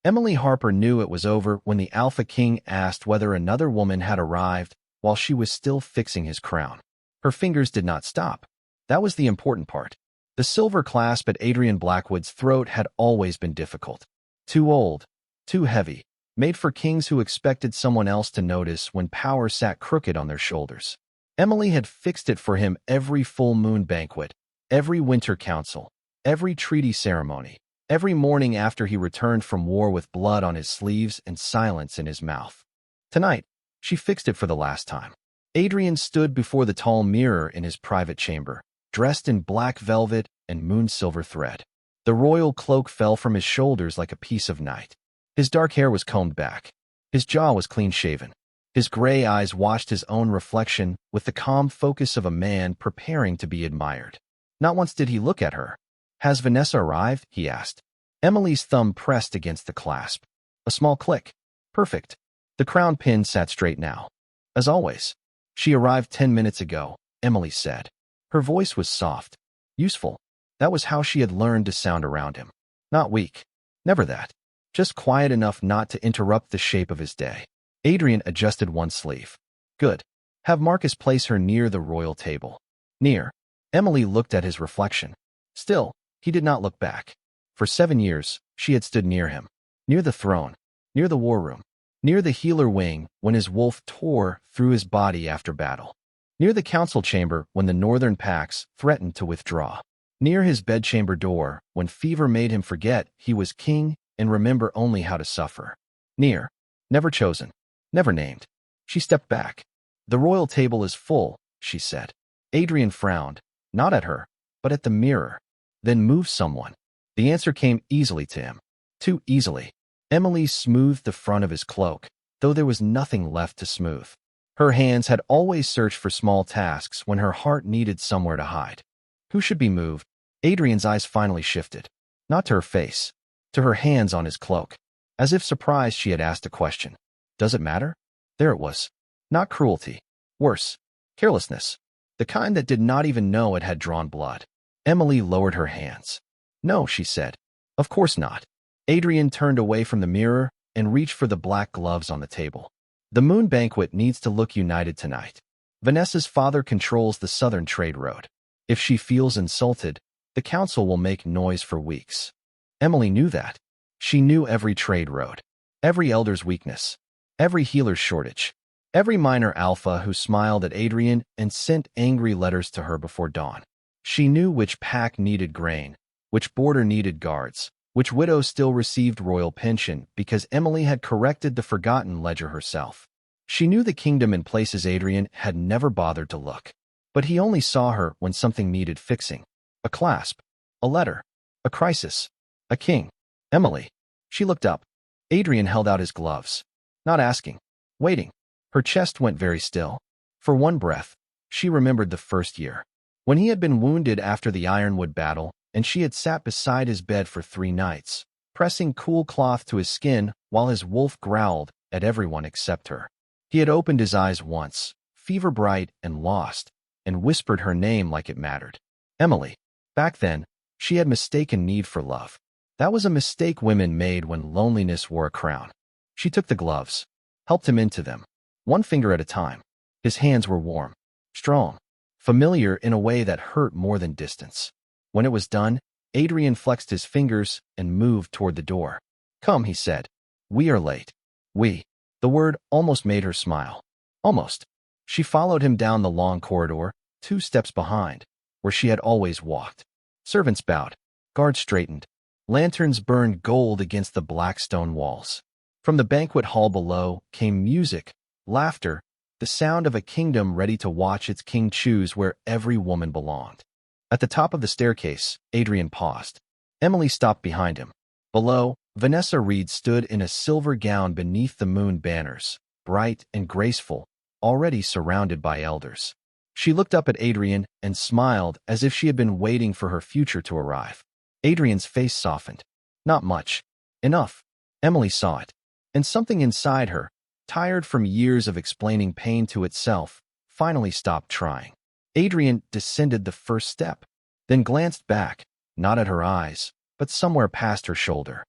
Emily Harper knew it was over when the Alpha King asked whether another woman had arrived while she was still fixing his crown. Her fingers did not stop. That was the important part. The silver clasp at Adrian Blackwood's throat had always been difficult. Too old, too heavy, made for kings who expected someone else to notice when power sat crooked on their shoulders. Emily had fixed it for him every full moon banquet, every winter council, every treaty ceremony, every morning after he returned from war with blood on his sleeves and silence in his mouth. Tonight, she fixed it for the last time. Adrian stood before the tall mirror in his private chamber, dressed in black velvet and moon-silver thread. The royal cloak fell from his shoulders like a piece of night. His dark hair was combed back. His jaw was clean-shaven. His gray eyes watched his own reflection with the calm focus of a man preparing to be admired. Not once did he look at her. "Has Vanessa arrived?" he asked. Emily's thumb pressed against the clasp. A small click. Perfect. The crown pin sat straight now. As always. "She arrived 10 minutes ago," Emily said. Her voice was soft. Useful. That was how she had learned to sound around him. Not weak. Never that. Just quiet enough not to interrupt the shape of his day. Adrian adjusted one sleeve. "Good. Have Marcus place her near the royal table." Near. Emily looked at his reflection. Still, he did not look back. For 7 years, she had stood near him. Near the throne. Near the war room. Near the healer wing when his wolf tore through his body after battle. Near the council chamber when the northern Pax threatened to withdraw. Near his bedchamber door when fever made him forget he was king and remember only how to suffer. Near. Never chosen. Never named. She stepped back. "The royal table is full," she said. Adrian frowned, not at her, but at the mirror. "Then move someone." The answer came easily to him. Too easily. Emily smoothed the front of his cloak, though there was nothing left to smooth. Her hands had always searched for small tasks when her heart needed somewhere to hide. Who should be moved? Adrian's eyes finally shifted. Not to her face. To her hands on his cloak. As if surprised she had asked a question. Does it matter? There it was. Not cruelty. Worse. Carelessness. The kind that did not even know it had drawn blood. Emily lowered her hands. "No," she said. "Of course not." Adrian turned away from the mirror and reached for the black gloves on the table. "The Moon Banquet needs to look united tonight. Vanessa's father controls the southern trade road. If she feels insulted, the council will make noise for weeks." Emily knew that. She knew every trade road, every elder's weakness, every healer's shortage, every minor alpha who smiled at Adrian and sent angry letters to her before dawn. She knew which pack needed grain, which border needed guards, which widow still received royal pension because Emily had corrected the forgotten ledger herself. She knew the kingdom in places Adrian had never bothered to look. But he only saw her when something needed fixing. A clasp, a letter, a crisis, a king. Emily. She looked up. Adrian held out his gloves. Not asking. Waiting. Her chest went very still. For one breath, she remembered the first year. When he had been wounded after the Ironwood battle, and she had sat beside his bed for 3 nights, pressing cool cloth to his skin while his wolf growled at everyone except her. He had opened his eyes once, fever-bright and lost, and whispered her name like it mattered. Emily. Back then, she had mistaken need for love. That was a mistake women made when loneliness wore a crown. She took the gloves, helped him into them, one finger at a time. His hands were warm, strong, familiar in a way that hurt more than distance. When it was done, Adrian flexed his fingers and moved toward the door. "Come," he said. "We are late." "We." The word almost made her smile. Almost. She followed him down the long corridor, 2 steps behind, where she had always walked. Servants bowed. Guards straightened. Lanterns burned gold against the black stone walls. From the banquet hall below came music, laughter, the sound of a kingdom ready to watch its king choose where every woman belonged. At the top of the staircase, Adrian paused. Emily stopped behind him. Below, Vanessa Reed stood in a silver gown beneath the moon banners, bright and graceful, already surrounded by elders. She looked up at Adrian and smiled as if she had been waiting for her future to arrive. Adrian's face softened. Not much. Enough. Emily saw it. And something inside her, tired from years of explaining pain to itself, finally stopped trying. Adrian descended the first step, then glanced back, not at her eyes, but somewhere past her shoulder.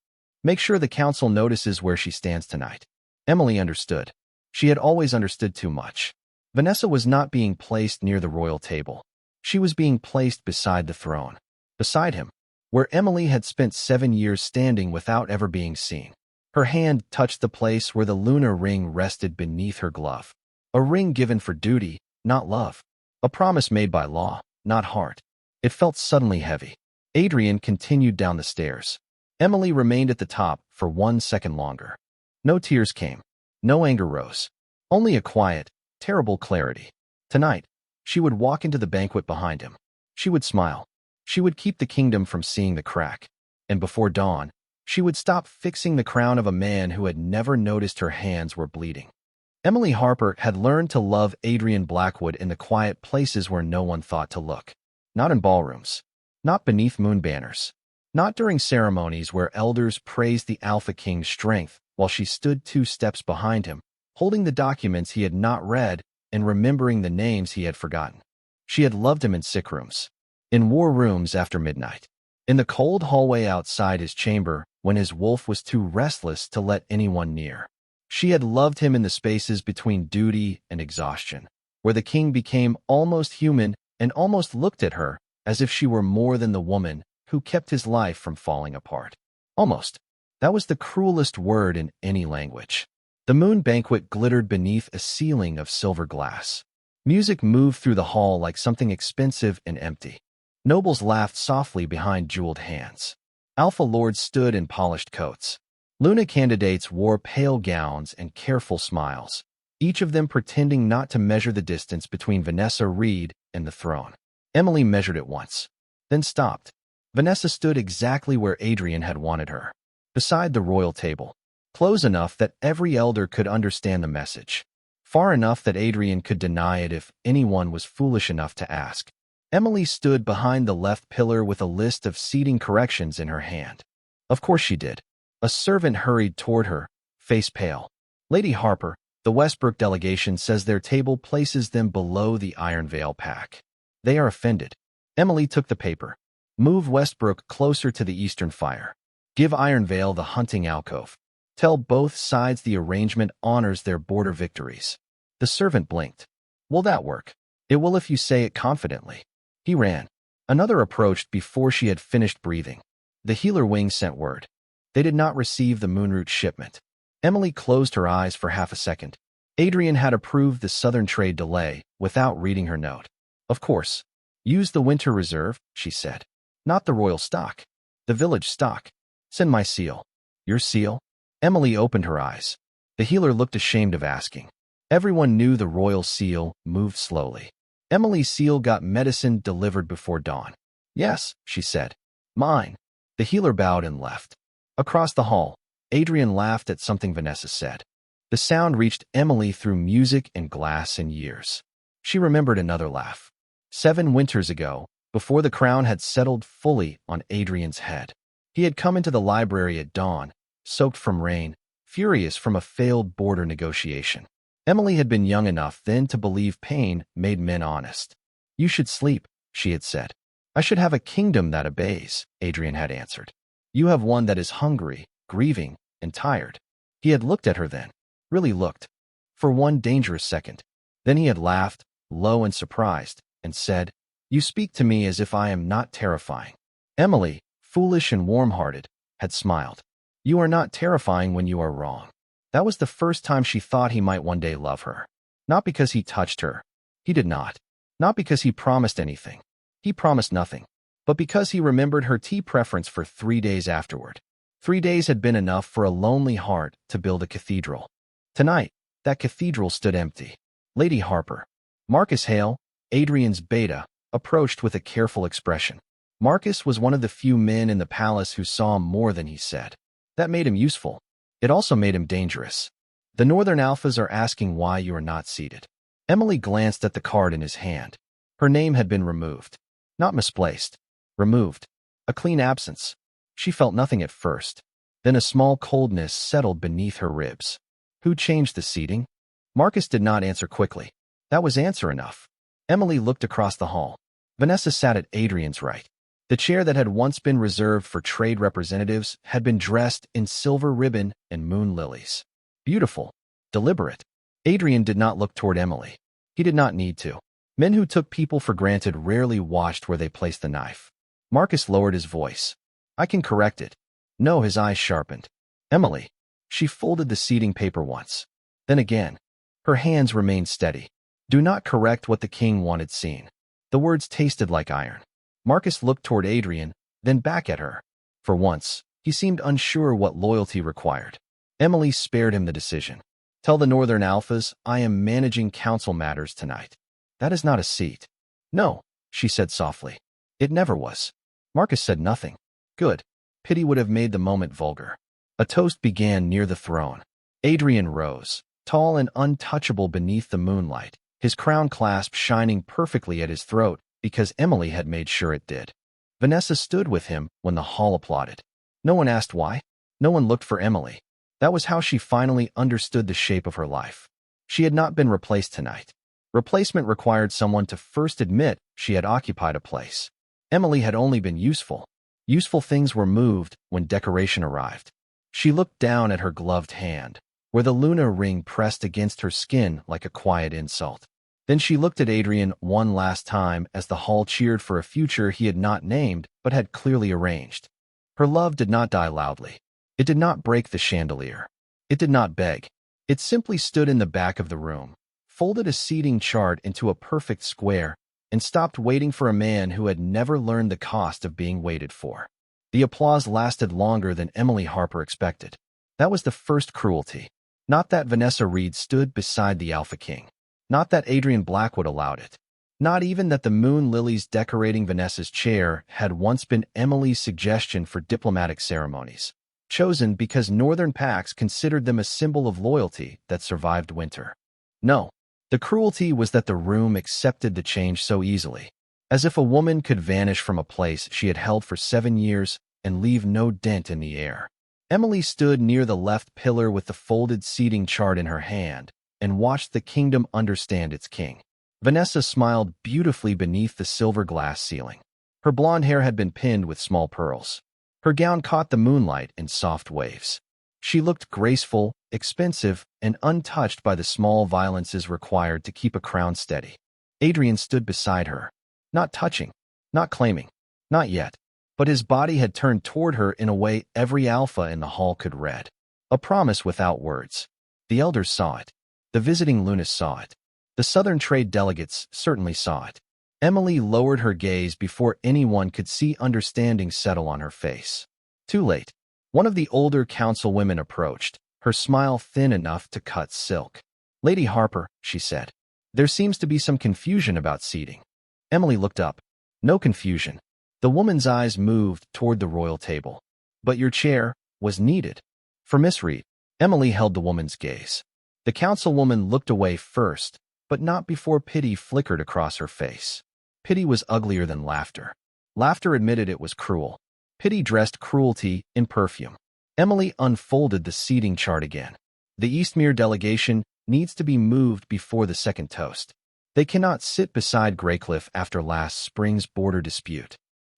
Make sure the council notices where she stands tonight. Emily understood. She had always understood too much. Vanessa was not being placed near the royal table. She was being placed beside the throne. Beside him, where Emily had spent 7 years standing without ever being seen. Her hand touched the place where the lunar ring rested beneath her glove. A ring given for duty, not love. A promise made by law, not heart. It felt suddenly heavy. Adrian continued down the stairs. Emily remained at the top for 1 second longer. No tears came. No anger rose. Only a quiet, terrible clarity. Tonight, she would walk into the banquet behind him. She would smile. She would keep the kingdom from seeing the crack. And before dawn, she would stop fixing the crown of a man who had never noticed her hands were bleeding. Emily Harper had learned to love Adrian Blackwood in the quiet places where no one thought to look. Not in ballrooms. Not beneath moon banners. Not during ceremonies where elders praised the Alpha King's strength while she stood 2 steps behind him, holding the documents he had not read and remembering the names he had forgotten. She had loved him in sick rooms. In war rooms after midnight. In the cold hallway outside his chamber when his wolf was too restless to let anyone near. She had loved him in the spaces between duty and exhaustion, where the king became almost human and almost looked at her as if she were more than the woman who kept his life from falling apart. Almost. That was the cruelest word in any language. The moon banquet glittered beneath a ceiling of silver glass. Music moved through the hall like something expensive and empty. Nobles laughed softly behind jeweled hands. Alpha lords stood in polished coats. Luna candidates wore pale gowns and careful smiles, each of them pretending not to measure the distance between Vanessa Reed and the throne. Emily measured it once, then stopped. Vanessa stood exactly where Adrian had wanted her, beside the royal table, close enough that every elder could understand the message, far enough that Adrian could deny it if anyone was foolish enough to ask. Emily stood behind the left pillar with a list of seating corrections in her hand. Of course she did. A servant hurried toward her, face pale. Lady Harper, the Westbrook delegation says their table places them below the Iron Veil pack. They are offended. Emily took the paper. Move Westbrook closer to the eastern fire. Give Iron Veil the hunting alcove. Tell both sides the arrangement honors their border victories. The servant blinked. Will that work? It will if you say it confidently. He ran. Another approached before she had finished breathing. The healer wing sent word. They did not receive the Moonroot shipment. Emily closed her eyes for half a second. Adrian had approved the southern trade delay without reading her note. Of course. Use the winter reserve, she said. Not the royal stock. The village stock. Send my seal. Your seal? Emily opened her eyes. The healer looked ashamed of asking. Everyone knew the royal seal moved slowly. Emily's seal got medicine delivered before dawn. Yes, she said. Mine. The healer bowed and left. Across the hall, Adrian laughed at something Vanessa said. The sound reached Emily through music and glass and years. She remembered another laugh. 7 winters ago, before the crown had settled fully on Adrian's head. He had come into the library at dawn, soaked from rain, furious from a failed border negotiation. Emily had been young enough then to believe pain made men honest. You should sleep, she had said. I should have a kingdom that obeys, Adrian had answered. You have one that is hungry, grieving, and tired. He had looked at her then, really looked, for one dangerous second. Then he had laughed, low and surprised, and said, You speak to me as if I am not terrifying. Emily, foolish and warm-hearted, had smiled. You are not terrifying when you are wrong. That was the first time she thought he might one day love her. Not because he touched her. He did not. Not because he promised anything. He promised nothing. But because he remembered her tea preference for 3 days afterward. 3 days had been enough for a lonely heart to build a cathedral. Tonight, that cathedral stood empty. Lady Harper. Marcus Hale, Adrian's beta, approached with a careful expression. Marcus was one of the few men in the palace who saw more than he said. That made him useful. It also made him dangerous. The Northern Alphas are asking why you are not seated. Emily glanced at the card in his hand. Her name had been removed. Not misplaced. Removed. A clean absence. She felt nothing at first. Then a small coldness settled beneath her ribs. Who changed the seating? Marcus did not answer quickly. That was answer enough. Emily looked across the hall. Vanessa sat at Adrian's right. The chair that had once been reserved for trade representatives had been dressed in silver ribbon and moon lilies. Beautiful, deliberate. Adrian did not look toward Emily. He did not need to. Men who took people for granted rarely watched where they placed the knife. Marcus lowered his voice. I can correct it. No, his eyes sharpened. Emily. She folded the seating paper once. Then again. Her hands remained steady. Do not correct what the king wanted seen. The words tasted like iron. Marcus looked toward Adrian, then back at her. For once, he seemed unsure what loyalty required. Emily spared him the decision. Tell the Northern Alphas I am managing council matters tonight. That is not a seat. No, she said softly. It never was. Marcus said nothing. Good. Pity would have made the moment vulgar. A toast began near the throne. Adrian rose, tall and untouchable beneath the moonlight, his crown clasp shining perfectly at his throat because Emily had made sure it did. Vanessa stood with him when the hall applauded. No one asked why. No one looked for Emily. That was how she finally understood the shape of her life. She had not been replaced tonight. Replacement required someone to first admit she had occupied a place. Emily had only been useful. Useful things were moved when decoration arrived. She looked down at her gloved hand, where the Luna ring pressed against her skin like a quiet insult. Then she looked at Adrian one last time as the hall cheered for a future he had not named but had clearly arranged. Her love did not die loudly. It did not break the chandelier. It did not beg. It simply stood in the back of the room, folded a seating chart into a perfect square, and stopped waiting for a man who had never learned the cost of being waited for. The applause lasted longer than Emily Harper expected. That was the first cruelty. Not that Vanessa Reed stood beside the Alpha King. Not that Adrian Blackwood allowed it. Not even that the moon lilies decorating Vanessa's chair had once been Emily's suggestion for diplomatic ceremonies, chosen because Northern Pax considered them a symbol of loyalty that survived winter. No, the cruelty was that the room accepted the change so easily, as if a woman could vanish from a place she had held for 7 years and leave no dent in the air. Emily stood near the left pillar with the folded seating chart in her hand and watched the kingdom understand its king. Vanessa smiled beautifully beneath the silver glass ceiling. Her blonde hair had been pinned with small pearls. Her gown caught the moonlight in soft waves. She looked graceful, expensive, and untouched by the small violences required to keep a crown steady. Adrian stood beside her, not touching, not claiming, not yet, but his body had turned toward her in a way every alpha in the hall could read. A promise without words. The elders saw it. The visiting Lunas saw it. The Southern trade delegates certainly saw it. Emily lowered her gaze before anyone could see understanding settle on her face. Too late. One of the older councilwomen approached, her smile thin enough to cut silk. Lady Harper, she said, there seems to be some confusion about seating. Emily looked up. No confusion. The woman's eyes moved toward the royal table. But your chair was needed. For Miss Reed. Emily held the woman's gaze. The councilwoman looked away first, but not before pity flickered across her face. Pity was uglier than laughter. Laughter admitted it was cruel. Pity dressed cruelty in perfume. Emily unfolded the seating chart again. The Eastmere delegation needs to be moved before the second toast. They cannot sit beside Greycliff after last spring's border dispute.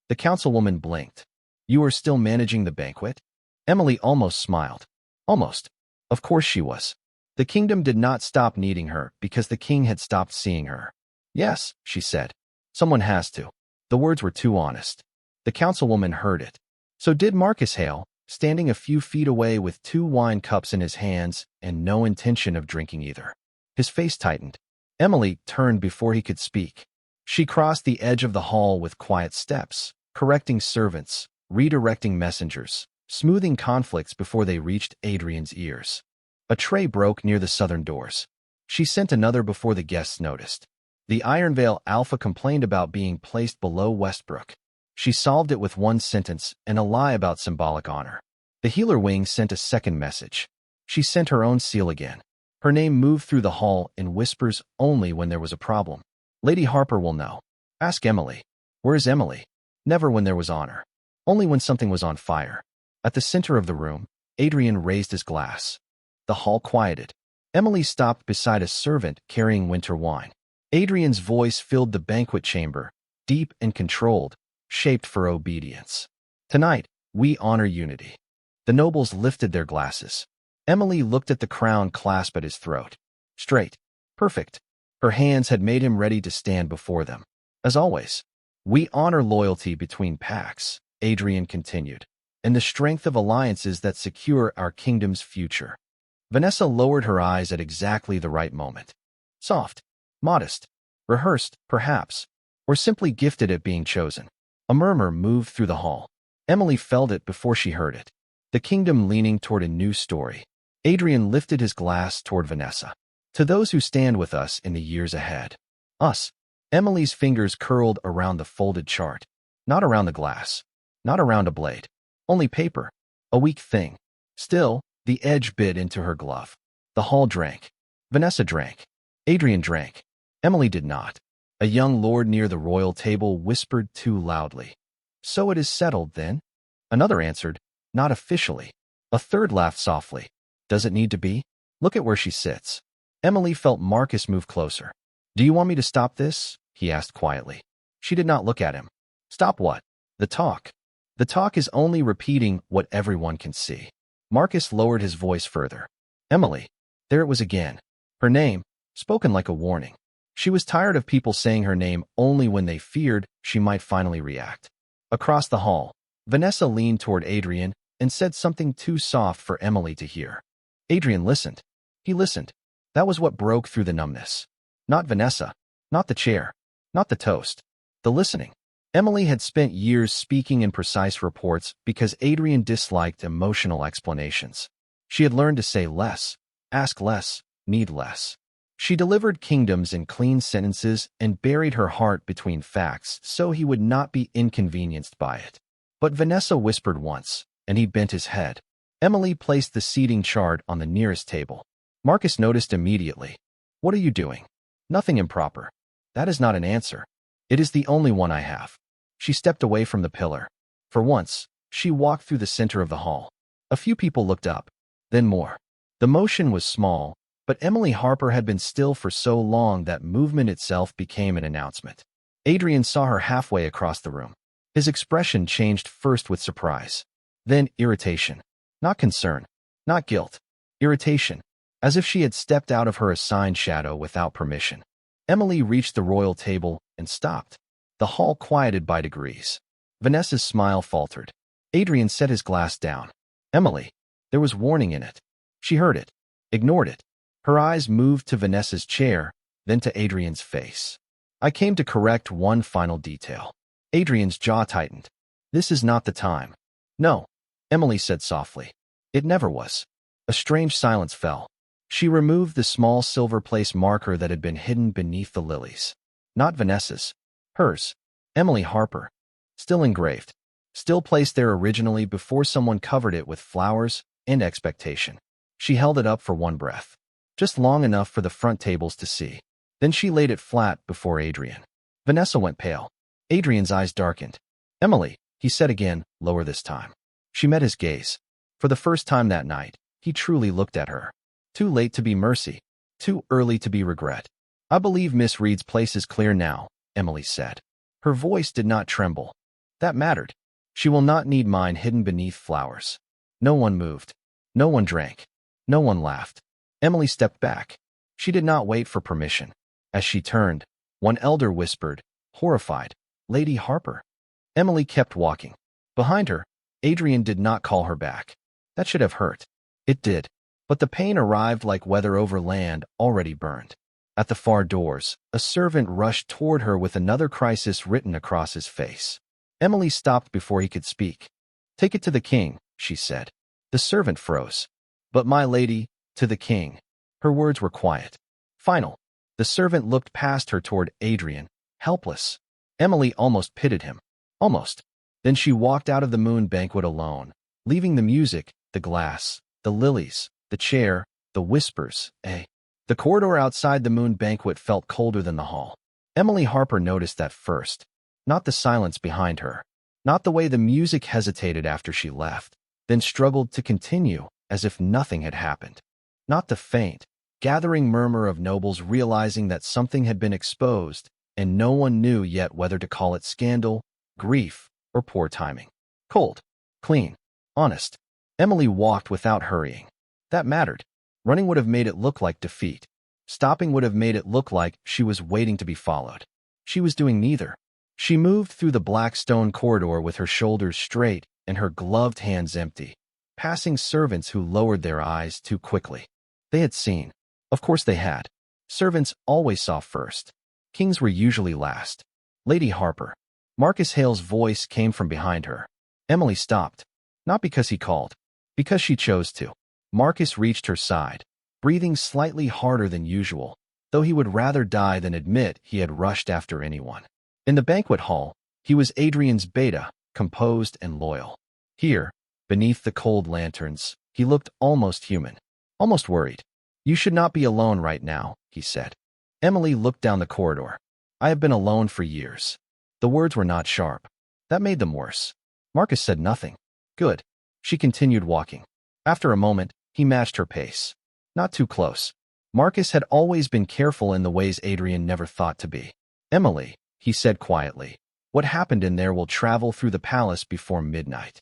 The councilwoman blinked. You are still managing the banquet? Emily almost smiled. Almost. Of course she was. The kingdom did not stop needing her because the king had stopped seeing her. Yes, she said. Someone has to. The words were too honest. The councilwoman heard it. So did Marcus Hale, standing a few feet away with 2 wine cups in his hands and no intention of drinking either. His face tightened. Emily turned before he could speak. She crossed the edge of the hall with quiet steps, correcting servants, redirecting messengers, smoothing conflicts before they reached Adrian's ears. A tray broke near the southern doors. She sent another before the guests noticed. The Ironvale Alpha complained about being placed below Westbrook. She solved it with 1 sentence and a lie about symbolic honor. The healer wing sent a second message. She sent her own seal again. Her name moved through the hall in whispers only when there was a problem. Lady Harper will know. Ask Emily. Where is Emily? Never when there was honor. Only when something was on fire. At the center of the room, Adrian raised his glass. The hall quieted. Emily stopped beside a servant carrying winter wine. Adrian's voice filled the banquet chamber, deep and controlled, shaped for obedience. Tonight, we honor unity. The nobles lifted their glasses. Emily looked at the crown clasp at his throat. Straight. Perfect. Her hands had made him ready to stand before them. As always, we honor loyalty between packs, Adrian continued, and the strength of alliances that secure our kingdom's future. Vanessa lowered her eyes at exactly the right moment. Soft, modest, rehearsed, perhaps, or simply gifted at being chosen. A murmur moved through the hall. Emily felt it before she heard it. The kingdom leaning toward a new story. Adrian lifted his glass toward Vanessa. To those who stand with us in the years ahead. Us. Emily's fingers curled around the folded chart. Not around the glass. Not around a blade. Only paper. A weak thing. Still, the edge bit into her glove. The hall drank. Vanessa drank. Adrian drank. Emily did not. A young lord near the royal table whispered too loudly. So it is settled, then? Another answered, not officially. A third laughed softly. Does it need to be? Look at where she sits. Emily felt Marcus move closer. Do you want me to stop this? He asked quietly. She did not look at him. Stop what? The talk. The talk is only repeating what everyone can see. Marcus lowered his voice further. Emily. There it was again. Her name, spoken like a warning. She was tired of people saying her name only when they feared she might finally react. Across the hall, Vanessa leaned toward Adrian and said something too soft for Emily to hear. Adrian listened. He listened. That was what broke through the numbness. Not Vanessa. Not the chair. Not the toast. The listening. Emily had spent years speaking in precise reports because Adrian disliked emotional explanations. She had learned to say less, ask less, need less. She delivered kingdoms in clean sentences and buried her heart between facts so he would not be inconvenienced by it. But Vanessa whispered once, and he bent his head. Emily placed the seating chart on the nearest table. Marcus noticed immediately. What are you doing? Nothing improper. That is not an answer. It is the only one I have. She stepped away from the pillar. For once, she walked through the center of the hall. A few people looked up, then more. The motion was small, but Emily Harper had been still for so long that movement itself became an announcement. Adrian saw her halfway across the room. His expression changed first with surprise, then irritation. Not concern, not guilt. Irritation, as if she had stepped out of her assigned shadow without permission. Emily reached the royal table and stopped. The hall quieted by degrees. Vanessa's smile faltered. Adrian set his glass down. Emily. There was warning in it. She heard it, ignored it. Her eyes moved to Vanessa's chair, then to Adrian's face. I came to correct one final detail. Adrian's jaw tightened. This is not the time. No, Emily said softly. It never was. A strange silence fell. She removed the small silver place marker that had been hidden beneath the lilies. Not Vanessa's. Hers. Emily Harper. Still engraved. Still placed there originally before someone covered it with flowers and expectation. She held it up for one breath. Just long enough for the front tables to see. Then she laid it flat before Adrian. Vanessa went pale. Adrian's eyes darkened. Emily, he said again, lower this time. She met his gaze. For the first time that night, he truly looked at her. Too late to be mercy. Too early to be regret. I believe Miss Reed's place is clear now, Emily said. Her voice did not tremble. That mattered. She will not need mine hidden beneath flowers. No one moved. No one drank. No one laughed. Emily stepped back. She did not wait for permission. As she turned, one elder whispered, horrified, Lady Harper. Emily kept walking. Behind her, Adrian did not call her back. That should have hurt. It did. But the pain arrived like weather over land already burned. At the far doors, a servant rushed toward her with another crisis written across his face. Emily stopped before he could speak. Take it to the king, she said. The servant froze. But my lady, to the king. Her words were quiet. Final. The servant looked past her toward Adrian, helpless. Emily almost pitied him. Almost. Then she walked out of the Moon Banquet alone, leaving the music, the glass, the lilies, the chair, the whispers, The corridor outside the Moon Banquet felt colder than the hall. Emily Harper noticed that first. Not the silence behind her. Not the way the music hesitated after she left, then struggled to continue as if nothing had happened. Not the faint, gathering murmur of nobles realizing that something had been exposed, and no one knew yet whether to call it scandal grief, or poor timing. Cold, clean, honest. Emily walked without hurrying. That mattered. Running would have made it look like defeat. Stopping would have made it look like she was waiting to be followed. She was doing neither. She moved through the black stone corridor with her shoulders straight and her gloved hands empty, passing servants who lowered their eyes too quickly. They had seen. Of course they had. Servants always saw first. Kings were usually last. Lady Harper. Marcus Hale's voice came from behind her. Emily stopped. Not because he called. Because she chose to. Marcus reached her side, breathing slightly harder than usual, though he would rather die than admit he had rushed after anyone. In the banquet hall, he was Adrian's beta, composed and loyal. Here, beneath the cold lanterns, he looked almost human, almost worried. "You should not be alone right now," he said. Emily looked down the corridor. "I have been alone for years." The words were not sharp. That made them worse. Marcus said nothing. Good. She continued walking. After a moment, he matched her pace. Not too close. Marcus had always been careful in the ways Adrian never thought to be. "Emily," he said quietly, "what happened in there will travel through the palace before midnight.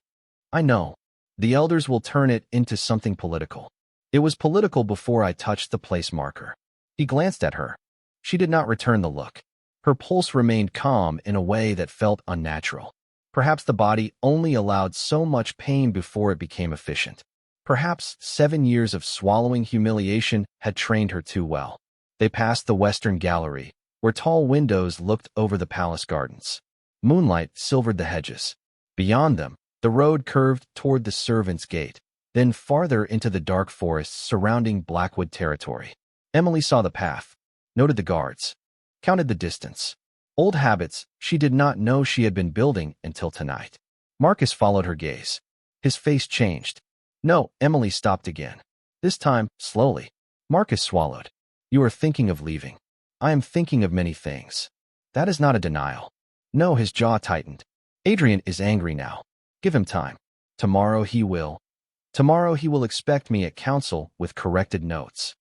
I know. The elders will turn it into something political. It was political before I touched the place marker." He glanced at her. She did not return the look. Her pulse remained calm in a way that felt unnatural. Perhaps the body only allowed so much pain before it became efficient. Perhaps 7 years of swallowing humiliation had trained her too well. They passed the western gallery, where tall windows looked over the palace gardens. Moonlight silvered the hedges. Beyond them, the road curved toward the servants' gate, then farther into the dark forests surrounding Blackwood territory. Emily saw the path, noted the guards, counted the distance. Old habits she did not know she had been building until tonight. Marcus followed her gaze. His face changed. "No," Emily stopped again. This time, slowly. Marcus swallowed. "You are thinking of leaving." "I am thinking of many things." "That is not a denial." "No," his jaw tightened. "Adrian is angry now. Give him time. Tomorrow he will expect me at council with corrected notes."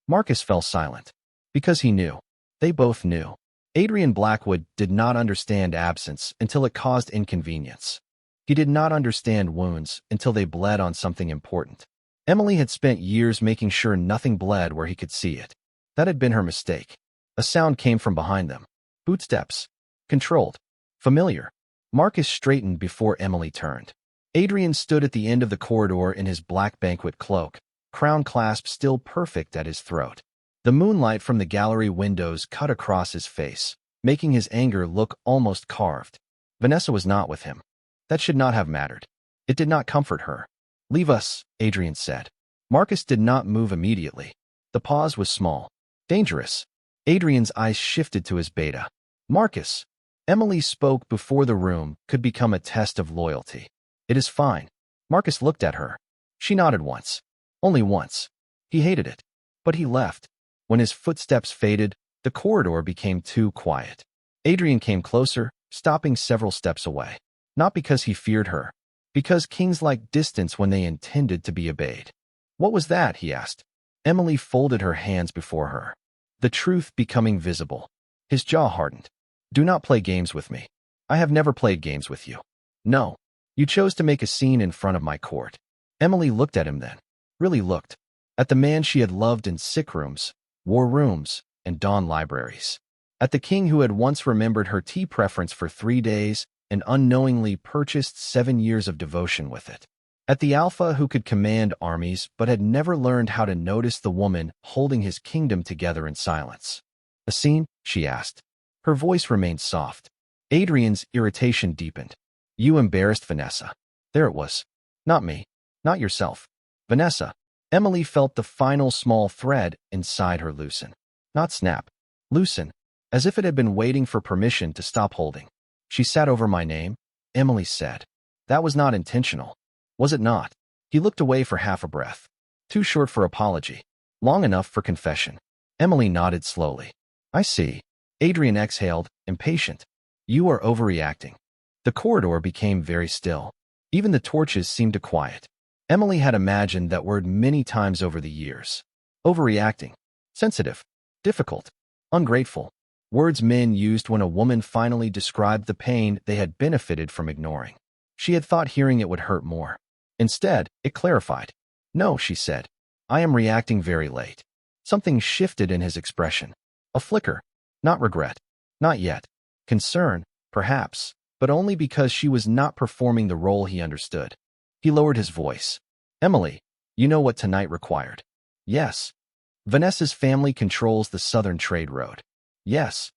Marcus fell silent. Because he knew. They both knew. Adrian Blackwood did not understand absence until it caused inconvenience. He did not understand wounds until they bled on something important. Emily had spent years making sure nothing bled where he could see it. That had been her mistake. A sound came from behind them. Footsteps. Controlled. Familiar. Marcus straightened before Emily turned. Adrian stood at the end of the corridor in his black banquet cloak, crown clasp still perfect at his throat. The moonlight from the gallery windows cut across his face, making his anger look almost carved. Vanessa was not with him. That should not have mattered. It did not comfort her. "Leave us," Adrian said. Marcus did not move immediately. The pause was small. Dangerous. Adrian's eyes shifted to his beta. "Marcus." Emily spoke before the room could become a test of loyalty. "It is fine." Marcus looked at her. She nodded once. Only once. He hated it. But he left. When his footsteps faded, the corridor became too quiet. Adrian came closer, stopping several steps away. Not because he feared her. Because kings like distance when they intended to be obeyed. "What was that?" he asked. Emily folded her hands before her. The truth becoming visible. His jaw hardened. "Do not play games with me. I have never played games with you." "No. You chose to make a scene in front of my court." Emily looked at him then. Really looked. At the man she had loved in sick rooms, war rooms, and dawn libraries. At the king who had once remembered her tea preference for 3 days and unknowingly purchased 7 years of devotion with it. At the Alpha who could command armies but had never learned how to notice the woman holding his kingdom together in silence. "A scene?" she asked. Her voice remained soft. Adrian's irritation deepened. "You embarrassed Vanessa." There it was. "Not me. Not yourself. Vanessa." Emily felt the final small thread inside her loosen. Not snap. Loosen. As if it had been waiting for permission to stop holding. "She sat over my name," Emily said. "That was not intentional." Was it not? He looked away for half a breath. Too short for apology. Long enough for confession. Emily nodded slowly. "I see." Adrian exhaled, impatient. "You are overreacting." The corridor became very still. Even the torches seemed to quiet. Emily had imagined that word many times over the years. Overreacting. Sensitive. Difficult. Ungrateful. Words men used when a woman finally described the pain they had benefited from ignoring. She had thought hearing it would hurt more. Instead, it clarified. No, she said. I am reacting very late. Something shifted in his expression. A flicker. Not regret. Not yet. Concern, perhaps, but only because she was not performing the role he understood. He lowered his voice. Emily, you know what tonight required. Yes. Vanessa's family controls the southern trade road. Yes.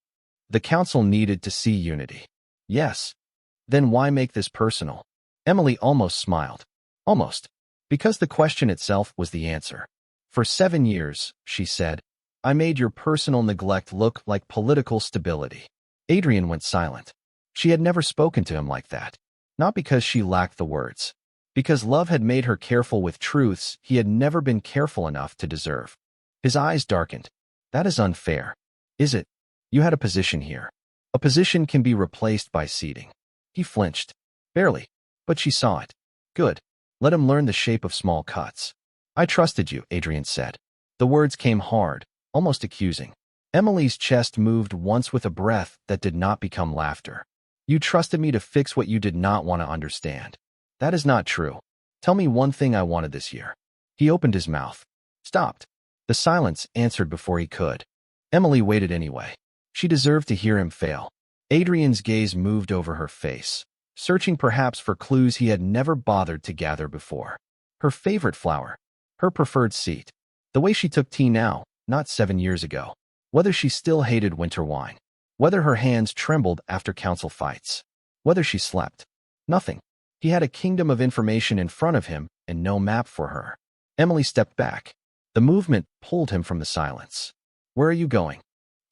The council needed to see unity. Yes. Then why make this personal? Emily almost smiled. Almost. Because the question itself was the answer. For 7 years, she said, I made your personal neglect look like political stability. Adrian went silent. She had never spoken to him like that. Not because she lacked the words. Because love had made her careful with truths he had never been careful enough to deserve. His eyes darkened. That is unfair. Is it? You had a position here. A position can be replaced by seating. He flinched. Barely. But she saw it. Good. Let him learn the shape of small cuts. I trusted you, Adrian said. The words came hard, almost accusing. Emily's chest moved once with a breath that did not become laughter. You trusted me to fix what you did not want to understand. That is not true. Tell me one thing I wanted this year. He opened his mouth. Stopped. The silence answered before he could. Emily waited anyway. She deserved to hear him fail. Adrian's gaze moved over her face, searching perhaps for clues he had never bothered to gather before. Her favorite flower. Her preferred seat. The way she took tea now, not 7 years ago. Whether she still hated winter wine. Whether her hands trembled after council fights. Whether she slept. Nothing. He had a kingdom of information in front of him and no map for her. Emily stepped back. The movement pulled him from the silence. Where are you going?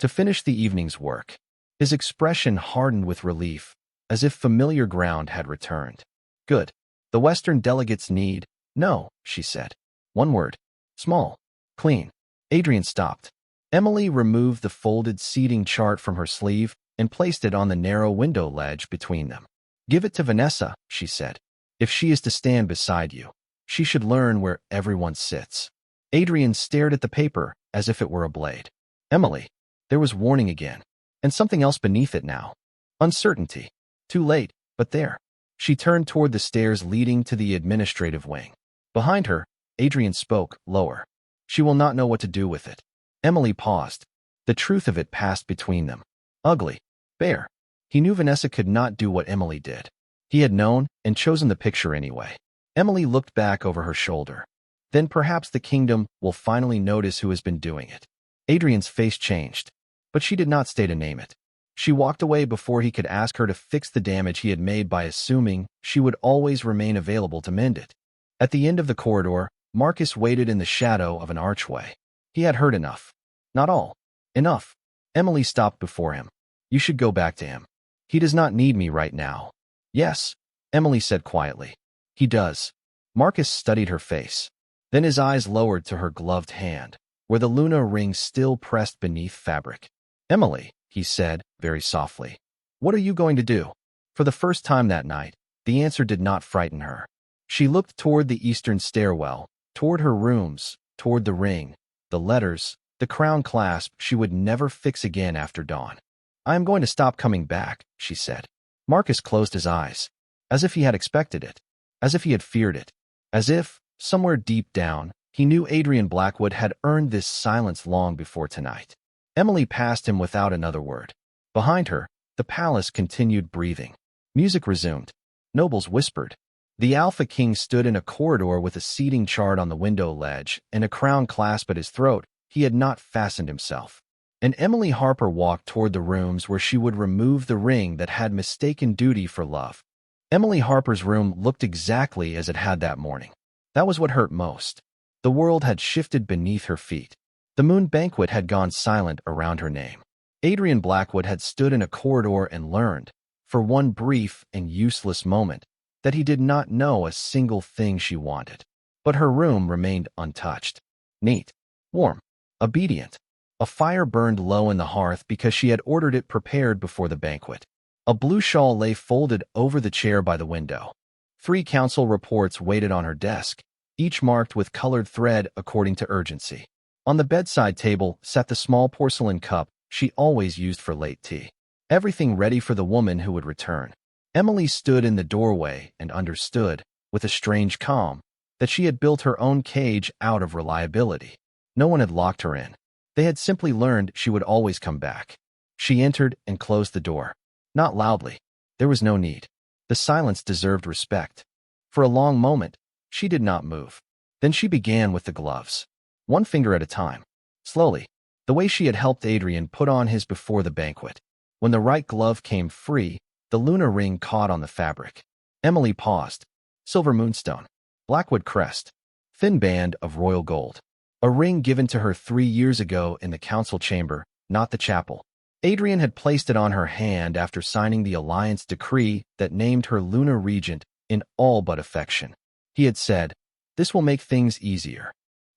To finish the evening's work. His expression hardened with relief, as if familiar ground had returned. Good. The Western delegates need. No, she said. One word. Small. Clean. Adrian stopped. Emily removed the folded seating chart from her sleeve and placed it on the narrow window ledge between them. Give it to Vanessa, she said. If she is to stand beside you, she should learn where everyone sits. Adrian stared at the paper as if it were a blade. Emily. There was warning again. And something else beneath it now. Uncertainty. Too late, but there. She turned toward the stairs leading to the administrative wing. Behind her, Adrian spoke, lower. She will not know what to do with it. Emily paused. The truth of it passed between them. Ugly. Bare. He knew Vanessa could not do what Emily did. He had known and chosen the picture anyway. Emily looked back over her shoulder. Then perhaps the kingdom will finally notice who has been doing it. Adrian's face changed. But she did not stay to name it. She walked away before he could ask her to fix the damage he had made by assuming she would always remain available to mend it. At the end of the corridor, Marcus waited in the shadow of an archway. He had heard enough. Not all. Enough. Emily stopped before him. You should go back to him. He does not need me right now. Yes, Emily said quietly. He does. Marcus studied her face. Then his eyes lowered to her gloved hand, where the Luna ring still pressed beneath fabric. Emily, he said, very softly. What are you going to do? For the first time that night, the answer did not frighten her. She looked toward the eastern stairwell, toward her rooms, toward the ring, the letters, the crown clasp she would never fix again after dawn. I am going to stop coming back, she said. Marcus closed his eyes, as if he had expected it, as if he had feared it, as if, somewhere deep down, he knew Adrian Blackwood had earned this silence long before tonight. Emily passed him without another word. Behind her, the palace continued breathing. Music resumed. Nobles whispered. The Alpha King stood in a corridor with a seating chart on the window ledge and a crown clasp at his throat. He had not fastened himself. And Emily Harper walked toward the rooms where she would remove the ring that had mistaken duty for love. Emily Harper's room looked exactly as it had that morning. That was what hurt most. The world had shifted beneath her feet. The Moon Banquet had gone silent around her name. Adrian Blackwood had stood in a corridor and learned, for one brief and useless moment, that he did not know a single thing she wanted. But her room remained untouched. Neat. Warm. Obedient. A fire burned low in the hearth because she had ordered it prepared before the banquet. A blue shawl lay folded over the chair by the window. 3 council reports waited on her desk, each marked with colored thread according to urgency. On the bedside table sat the small porcelain cup she always used for late tea. Everything ready for the woman who would return. Emily stood in the doorway and understood, with a strange calm, that she had built her own cage out of reliability. No one had locked her in. They had simply learned she would always come back. She entered and closed the door. Not loudly. There was no need. The silence deserved respect. For a long moment, she did not move. Then she began with the gloves. One finger at a time. Slowly. The way she had helped Adrian put on his before the banquet. When the right glove came free, the lunar ring caught on the fabric. Emily paused. Silver moonstone. Blackwood crest. Thin band of royal gold. A ring given to her 3 years ago in the council chamber, not the chapel. Adrian had placed it on her hand after signing the alliance decree that named her lunar regent in all but affection. He had said, "This will make things easier.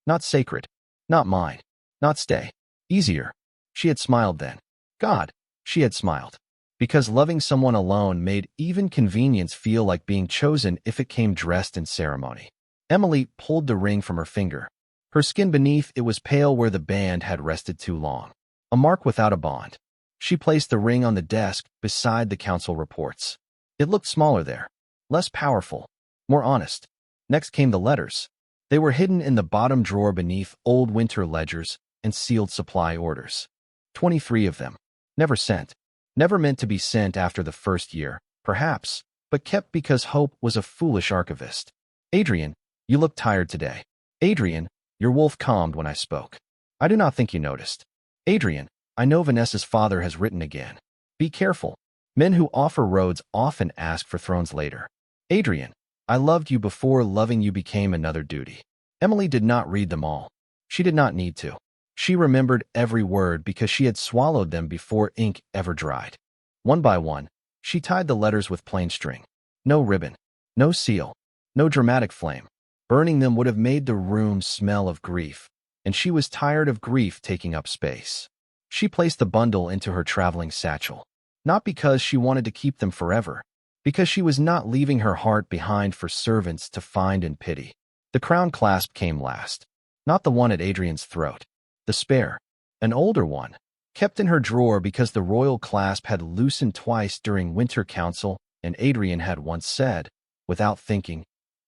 Not sacred. Not mine. Not stay. Easier." She had smiled then. God, she had smiled. Because loving someone alone made even convenience feel like being chosen if it came dressed in ceremony. Emily pulled the ring from her finger. Her skin beneath it was pale where the band had rested too long. A mark without a bond. She placed the ring on the desk beside the council reports. It looked smaller there. Less powerful. More honest. Next came the letters. They were hidden in the bottom drawer beneath old winter ledgers and sealed supply orders. 23 of them. Never sent. Never meant to be sent after the first year, perhaps, but kept because hope was a foolish archivist. Adrian, you look tired today. Adrian, your wolf calmed when I spoke. I do not think you noticed. Adrian, I know Vanessa's father has written again. Be careful. Men who offer roads often ask for thrones later. Adrian, I loved you before loving you became another duty. Emily did not read them all. She did not need to. She remembered every word because she had swallowed them before ink ever dried. One by one, she tied the letters with plain string. No ribbon. No seal. No dramatic flame. Burning them would have made the room smell of grief, and she was tired of grief taking up space. She placed the bundle into her traveling satchel. Not because she wanted to keep them forever, because she was not leaving her heart behind for servants to find and pity. The crown clasp came last. Not the one at Adrian's throat. The spare, an older one, kept in her drawer because the royal clasp had loosened twice during winter council, and Adrian had once said, without thinking,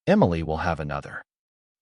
Emily will have another.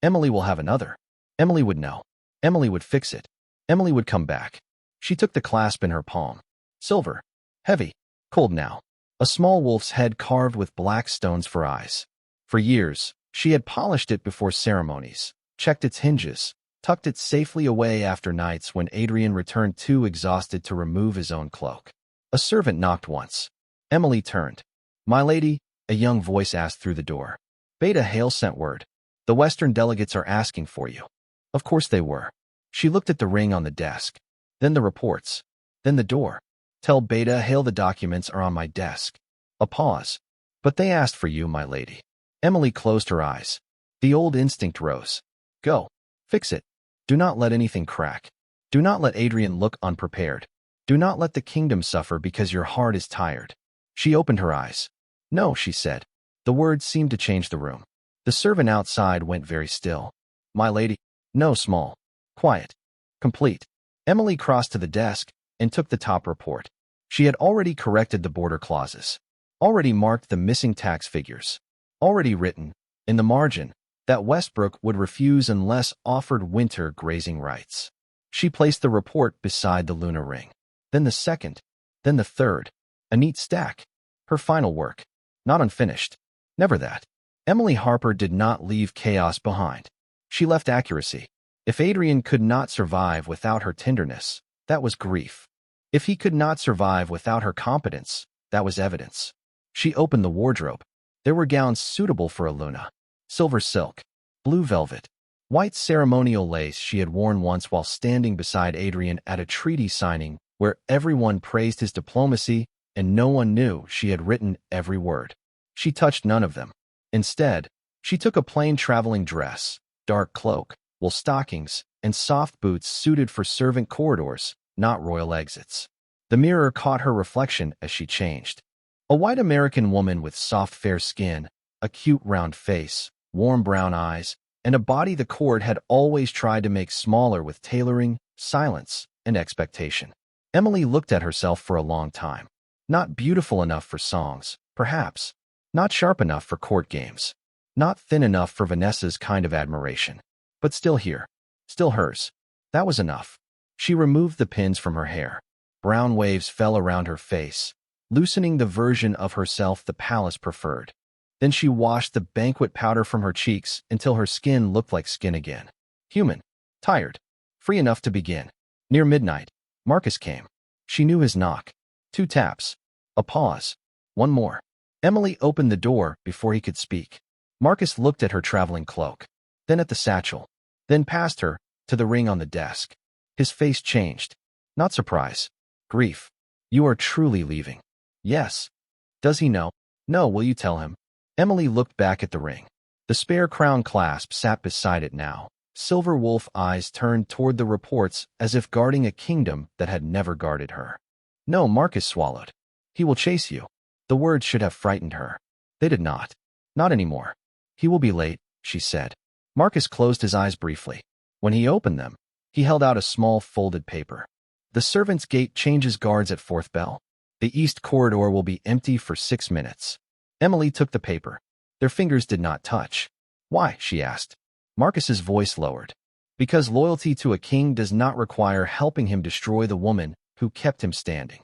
Emily will have another. Emily would know. Emily would fix it. Emily would come back. She took the clasp in her palm. Silver. Heavy. Cold now. A small wolf's head carved with black stones for eyes. For years, she had polished it before ceremonies, checked its hinges, tucked it safely away after nights when Adrian returned too exhausted to remove his own cloak. A servant knocked once. Emily turned. My lady, a young voice asked through the door. Beta Hale sent word. The Western delegates are asking for you. Of course they were. She looked at the ring on the desk. Then the reports. Then the door. Tell Beta Hale the documents are on my desk. A pause. But they asked for you, my lady. Emily closed her eyes. The old instinct rose. Go. Fix it. Do not let anything crack. Do not let Adrian look unprepared. Do not let the kingdom suffer because your heart is tired. She opened her eyes. No, she said. The words seemed to change the room. The servant outside went very still. My lady. No, small. Quiet. Complete. Emily crossed to the desk and took the top report. She had already corrected the border clauses. Already marked the missing tax figures. Already written, in the margin, that Westbrook would refuse unless offered winter grazing rights. She placed the report beside the lunar ring. Then the second. Then the third. A neat stack. Her final work. Not unfinished. Never that. Emily Harper did not leave chaos behind. She left accuracy. If Adrian could not survive without her tenderness, that was grief. If he could not survive without her competence, that was evidence. She opened the wardrobe. There were gowns suitable for a Luna. Silver silk, blue velvet, white ceremonial lace she had worn once while standing beside Adrian at a treaty signing where everyone praised his diplomacy and no one knew she had written every word. She touched none of them. Instead, she took a plain traveling dress, dark cloak, wool stockings, and soft boots suited for servant corridors, not royal exits. The mirror caught her reflection as she changed. A white American woman with soft fair skin, a cute round face, warm brown eyes, and a body the court had always tried to make smaller with tailoring, silence, and expectation. Emily looked at herself for a long time. Not beautiful enough for songs, perhaps. Not sharp enough for court games. Not thin enough for Vanessa's kind of admiration. But still here. Still hers. That was enough. She removed the pins from her hair. Brown waves fell around her face, loosening the version of herself the palace preferred. Then she washed the banquet powder from her cheeks until her skin looked like skin again. Human. Tired. Free enough to begin. Near midnight, Marcus came. She knew his knock. 2 taps. A pause. 1 more. Emily opened the door before he could speak. Marcus looked at her traveling cloak, then at the satchel, then past her, to the ring on the desk. His face changed. Not surprise. Grief. You are truly leaving. Yes. Does he know? No, will you tell him? Emily looked back at the ring. The spare crown clasp sat beside it now. Silver wolf eyes turned toward the reports as if guarding a kingdom that had never guarded her. No, Marcus swallowed. He will chase you. The words should have frightened her. They did not. Not anymore. He will be late, she said. Marcus closed his eyes briefly. When he opened them, he held out a small folded paper. The servants' gate changes guards at 4th bell. The east corridor will be empty for 6 minutes. Emily took the paper. Their fingers did not touch. Why? She asked. Marcus's voice lowered. Because loyalty to a king does not require helping him destroy the woman who kept him standing.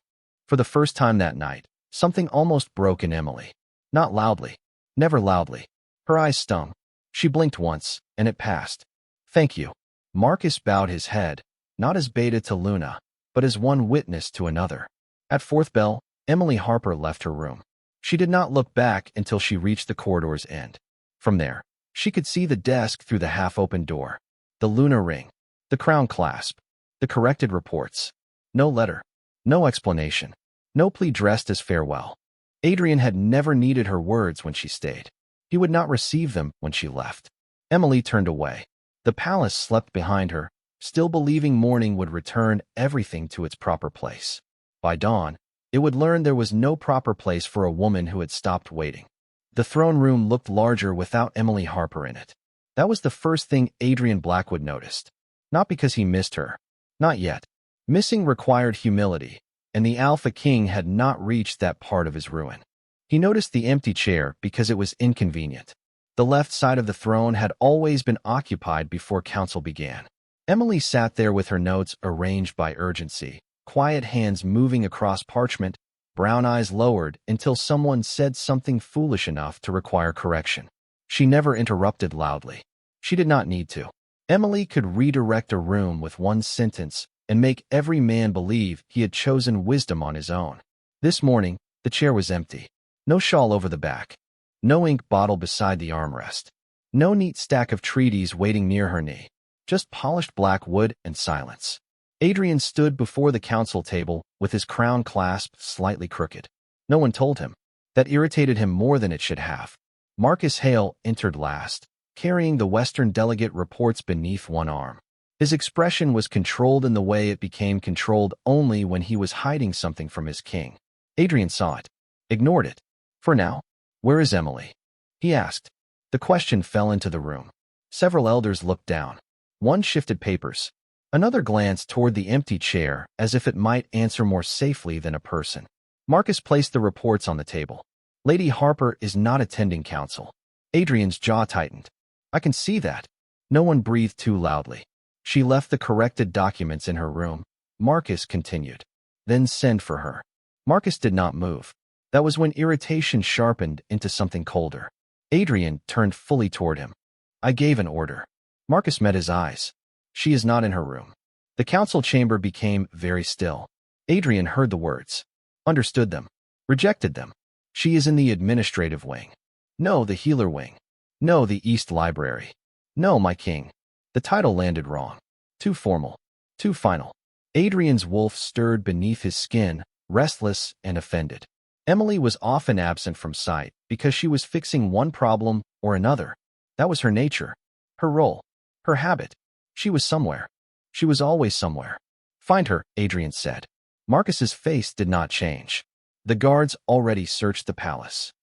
For the first time that night, something almost broke in Emily. Not loudly. Never loudly. Her eyes stung. She blinked once, and it passed. Thank you. Marcus bowed his head, not as beta to Luna, but as one witness to another. At 4th bell, Emily Harper left her room. She did not look back until she reached the corridor's end. From there, she could see the desk through the half-open door. The Luna ring. The crown clasp. The corrected reports. No letter. No explanation. No plea dressed as farewell. Adrian had never needed her words when she stayed. He would not receive them when she left. Emily turned away. The palace slept behind her, still believing morning would return everything to its proper place. By dawn, it would learn there was no proper place for a woman who had stopped waiting. The throne room looked larger without Emily Harper in it. That was the first thing Adrian Blackwood noticed. Not because he missed her. Not yet. Missing required humility, and the Alpha King had not reached that part of his ruin. He noticed the empty chair because it was inconvenient. The left side of the throne had always been occupied before council began. Emily sat there with her notes arranged by urgency, quiet hands moving across parchment, brown eyes lowered until someone said something foolish enough to require correction. She never interrupted loudly. She did not need to. Emily could redirect a room with one sentence and make every man believe he had chosen wisdom on his own. This morning, the chair was empty. No shawl over the back. No ink bottle beside the armrest. No neat stack of treaties waiting near her knee. Just polished black wood and silence. Adrian stood before the council table with his crown clasp slightly crooked. No one told him. That irritated him more than it should have. Marcus Hale entered last, carrying the Western delegate reports beneath one arm. His expression was controlled in the way it became controlled only when he was hiding something from his king. Adrian saw it. Ignored it. For now. Where is Emily? He asked. The question fell into the room. Several elders looked down. One shifted papers. Another glanced toward the empty chair as if it might answer more safely than a person. Marcus placed the reports on the table. Lady Harper is not attending council. Adrian's jaw tightened. I can see that. No one breathed too loudly. She left the corrected documents in her room. Marcus continued. Then send for her. Marcus did not move. That was when irritation sharpened into something colder. Adrian turned fully toward him. I gave an order. Marcus met his eyes. She is not in her room. The council chamber became very still. Adrian heard the words. Understood them. Rejected them. She is in the administrative wing. No, the healer wing. No, the East Library. No, my king. The title landed wrong. Too formal. Too final. Adrian's wolf stirred beneath his skin, restless and offended. Emily was often absent from sight because she was fixing one problem or another. That was her nature, her role, her habit. She was somewhere. She was always somewhere. Find her, Adrian said. Marcus's face did not change. The guards already searched the palace.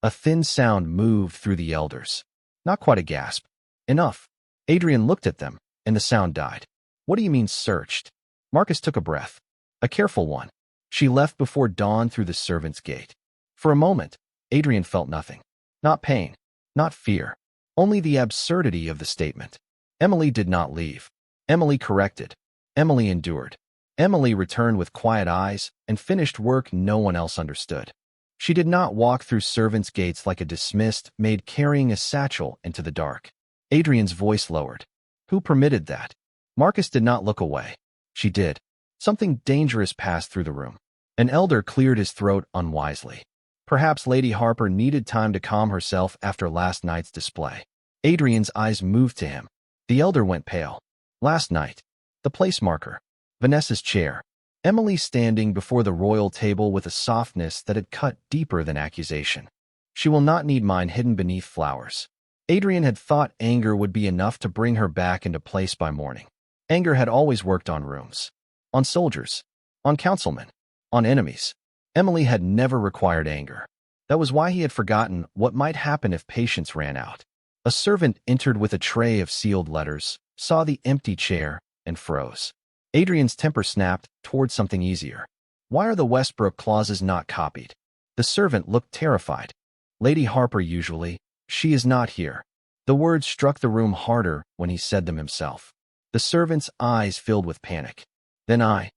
A thin sound moved through the elders. Not quite a gasp. Enough. Adrian looked at them, and the sound died. What do you mean searched? Marcus took a breath. A careful one. She left before dawn through the servants' gate. For a moment, Adrian felt nothing. Not pain, not fear, only the absurdity of the statement. Emily did not leave. Emily corrected. Emily endured. Emily returned with quiet eyes and finished work no one else understood. She did not walk through servants' gates like a dismissed maid carrying a satchel into the dark. Adrian's voice lowered. Who permitted that? Marcus did not look away. She did. Something dangerous passed through the room. An elder cleared his throat unwisely. Perhaps Lady Harper needed time to calm herself after last night's display. Adrian's eyes moved to him. The elder went pale. Last night. The place marker. Vanessa's chair. Emily standing before the royal table with a softness that had cut deeper than accusation. She will not need mine hidden beneath flowers. Adrian had thought anger would be enough to bring her back into place by morning. Anger had always worked on rooms. On soldiers. On councilmen. On enemies. Emily had never required anger. That was why he had forgotten what might happen if patience ran out. A servant entered with a tray of sealed letters, saw the empty chair, and froze. Adrian's temper snapped toward something easier. Why are the Westbrook clauses not copied? The servant looked terrified. Lady Harper usually. She is not here. The words struck the room harder when he said them himself. The servant's eyes filled with panic. Then I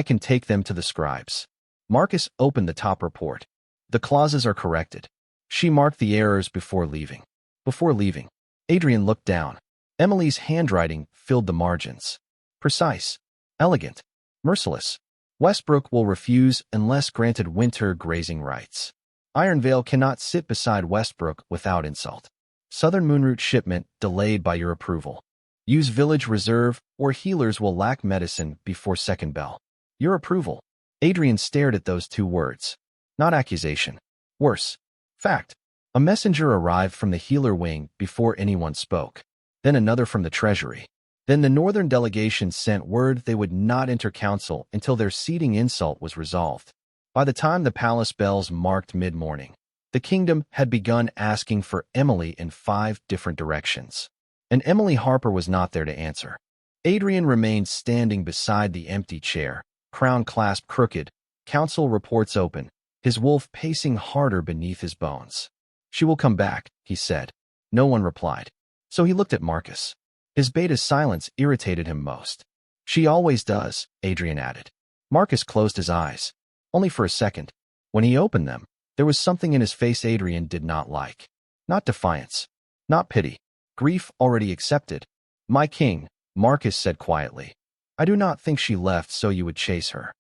can take them to the scribes. Marcus opened the top report. The clauses are corrected. She marked the errors before leaving. Before leaving, Adrian looked down. Emily's handwriting filled the margins. Precise. Elegant. Merciless. Westbrook will refuse unless granted winter grazing rights. Ironvale cannot sit beside Westbrook without insult. Southern Moonroot shipment delayed by your approval. Use village reserve or healers will lack medicine before second bell. Your approval. Adrian stared at those two words. Not accusation. Worse. Fact. A messenger arrived from the healer wing before anyone spoke. Then another from the treasury. Then the northern delegation sent word they would not enter council until their seating insult was resolved. By the time the palace bells marked mid-morning, the kingdom had begun asking for Emily in 5 different directions. And Emily Harper was not there to answer. Adrian remained standing beside the empty chair, crown clasp crooked, council reports open, his wolf pacing harder beneath his bones. She will come back, he said. No one replied. So he looked at Marcus. His beta's silence irritated him most. She always does, Adrian added. Marcus closed his eyes. Only for a second. When he opened them, there was something in his face Adrian did not like. Not defiance. Not pity. Grief already accepted. My king, Marcus said quietly. I do not think she left so you would chase her.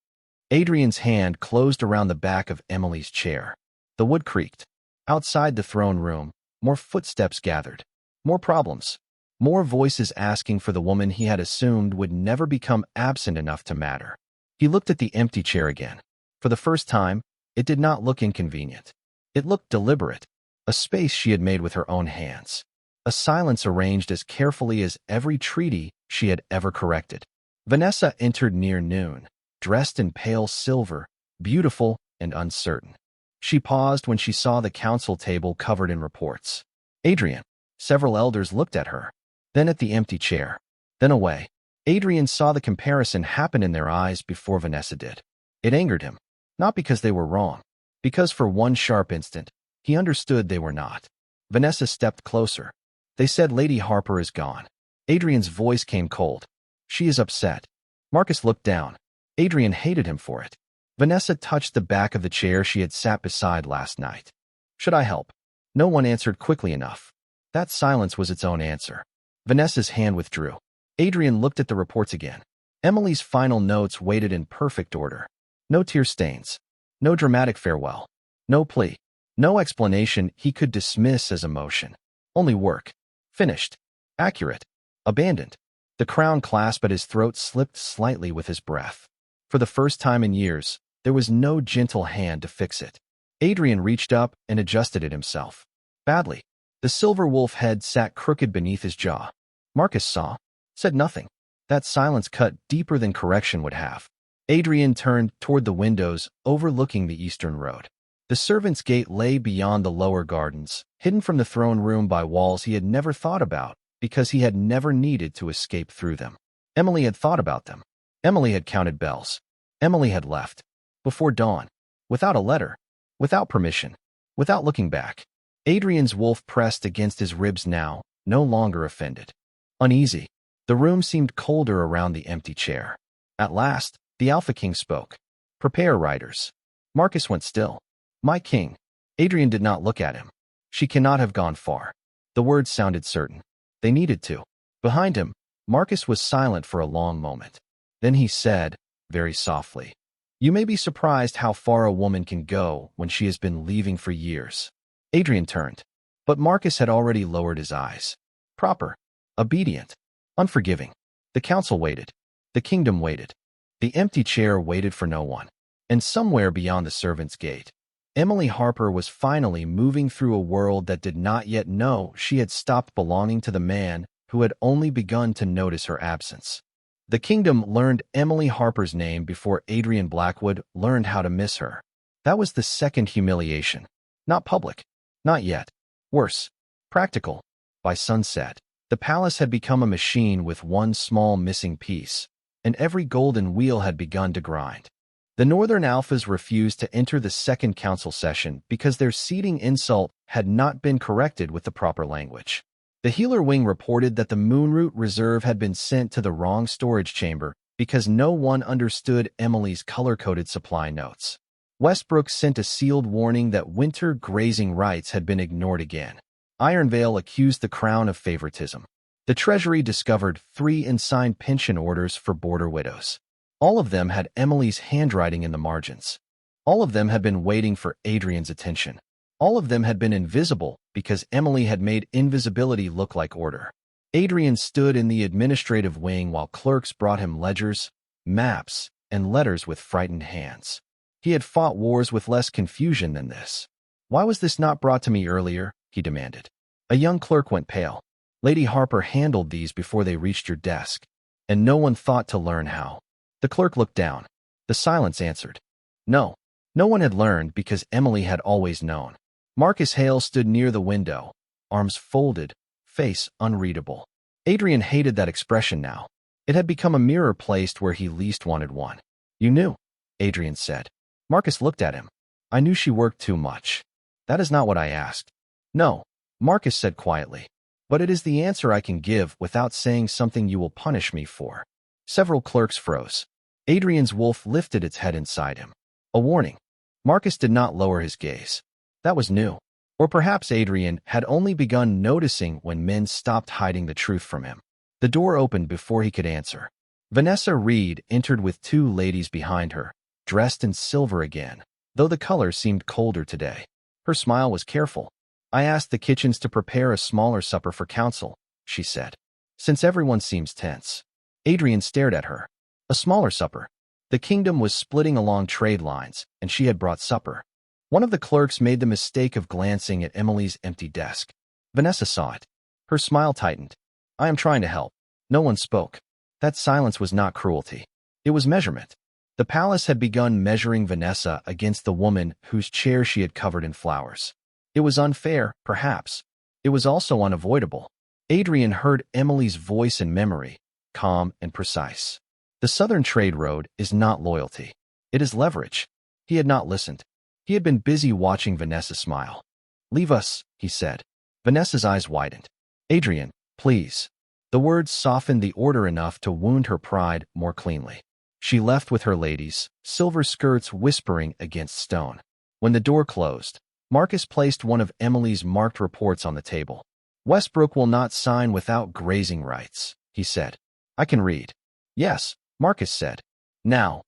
Adrian's hand closed around the back of Emily's chair. The wood creaked. Outside the throne room, more footsteps gathered. More problems. More voices asking for the woman he had assumed would never become absent enough to matter. He looked at the empty chair again. For the first time, it did not look inconvenient. It looked deliberate. A space she had made with her own hands. A silence arranged as carefully as every treaty she had ever corrected. Vanessa entered near noon, dressed in pale silver, beautiful and uncertain. She paused when she saw the council table covered in reports. Adrian. Several elders looked at her, then at the empty chair, then away. Adrian saw the comparison happen in their eyes before Vanessa did. It angered him, not because they were wrong, because for one sharp instant, he understood they were not. Vanessa stepped closer. They said Lady Harper is gone. Adrian's voice came cold. She is upset. Marcus looked down. Adrian hated him for it. Vanessa touched the back of the chair she had sat beside last night. Should I help? No one answered quickly enough. That silence was its own answer. Vanessa's hand withdrew. Adrian looked at the reports again. Emily's final notes waited in perfect order. No tear stains. No dramatic farewell. No plea. No explanation he could dismiss as emotion. Only work. Finished. Accurate. Abandoned. The crown clasp at his throat slipped slightly with his breath. For the first time in years, there was no gentle hand to fix it. Adrian reached up and adjusted it himself. Badly. The silver wolf head sat crooked beneath his jaw. Marcus saw, said nothing. That silence cut deeper than correction would have. Adrian turned toward the windows overlooking the eastern road. The servants' gate lay beyond the lower gardens, hidden from the throne room by walls he had never thought about because he had never needed to escape through them. Emily had thought about them. Emily had counted bells. Emily had left. Before dawn. Without a letter. Without permission. Without looking back. Adrian's wolf pressed against his ribs now, no longer offended. Uneasy. The room seemed colder around the empty chair. At last, the Alpha King spoke. Prepare, riders. Marcus went still. My king. Adrian did not look at him. She cannot have gone far. The words sounded certain. They needed to. Behind him, Marcus was silent for a long moment. Then he said, very softly, You may be surprised how far a woman can go when she has been leaving for years. Adrian turned. But Marcus had already lowered his eyes. Proper. Obedient. Unforgiving. The council waited. The kingdom waited. The empty chair waited for no one. And somewhere beyond the servants' gate, Emily Harper was finally moving through a world that did not yet know she had stopped belonging to the man who had only begun to notice her absence. The kingdom learned Emily Harper's name before Adrian Blackwood learned how to miss her. That was the second humiliation. Not public. Not yet. Worse. Practical. By sunset, the palace had become a machine with one small missing piece, and every golden wheel had begun to grind. The Northern Alphas refused to enter the second council session because their seating insult had not been corrected with the proper language. The healer wing reported that the Moonroot Reserve had been sent to the wrong storage chamber because no one understood Emily's color-coded supply notes. Westbrook sent a sealed warning that winter grazing rights had been ignored again. Ironvale accused the crown of favoritism. The Treasury discovered 3 unsigned pension orders for border widows. All of them had Emily's handwriting in the margins. All of them had been waiting for Adrian's attention. All of them had been invisible because Emily had made invisibility look like order. Adrian stood in the administrative wing while clerks brought him ledgers, maps, and letters with frightened hands. He had fought wars with less confusion than this. Why was this not brought to me earlier? He demanded. A young clerk went pale. Lady Harper handled these before they reached your desk, and no one thought to learn how. The clerk looked down. The silence answered. No. No one had learned because Emily had always known. Marcus Hale stood near the window, arms folded, face unreadable. Adrian hated that expression now. It had become a mirror placed where he least wanted one. You knew, Adrian said. Marcus looked at him. I knew she worked too much. That is not what I asked. No, Marcus said quietly. But it is the answer I can give without saying something you will punish me for. Several clerks froze. Adrian's wolf lifted its head inside him. A warning. Marcus did not lower his gaze. That was new. Or perhaps Adrian had only begun noticing when men stopped hiding the truth from him. The door opened before he could answer. Vanessa Reed entered with 2 ladies behind her, dressed in silver again, though the color seemed colder today. Her smile was careful. I asked the kitchens to prepare a smaller supper for council, she said. Since everyone seems tense. Adrian stared at her. A smaller supper. The kingdom was splitting along trade lines, and she had brought supper. One of the clerks made the mistake of glancing at Emily's empty desk. Vanessa saw it. Her smile tightened. I am trying to help. No one spoke. That silence was not cruelty. It was measurement. The palace had begun measuring Vanessa against the woman whose chair she had covered in flowers. It was unfair, perhaps. It was also unavoidable. Adrian heard Emily's voice in memory, calm and precise. The Southern Trade Road is not loyalty. It is leverage. He had not listened. He had been busy watching Vanessa smile. Leave us, he said. Vanessa's eyes widened. Adrian, please. The words softened the order enough to wound her pride more cleanly. She left with her ladies, silver skirts whispering against stone. When the door closed, Marcus placed one of Emily's marked reports on the table. Westbrook will not sign without grazing rights, he said. I can read. Yes, Marcus said. Now.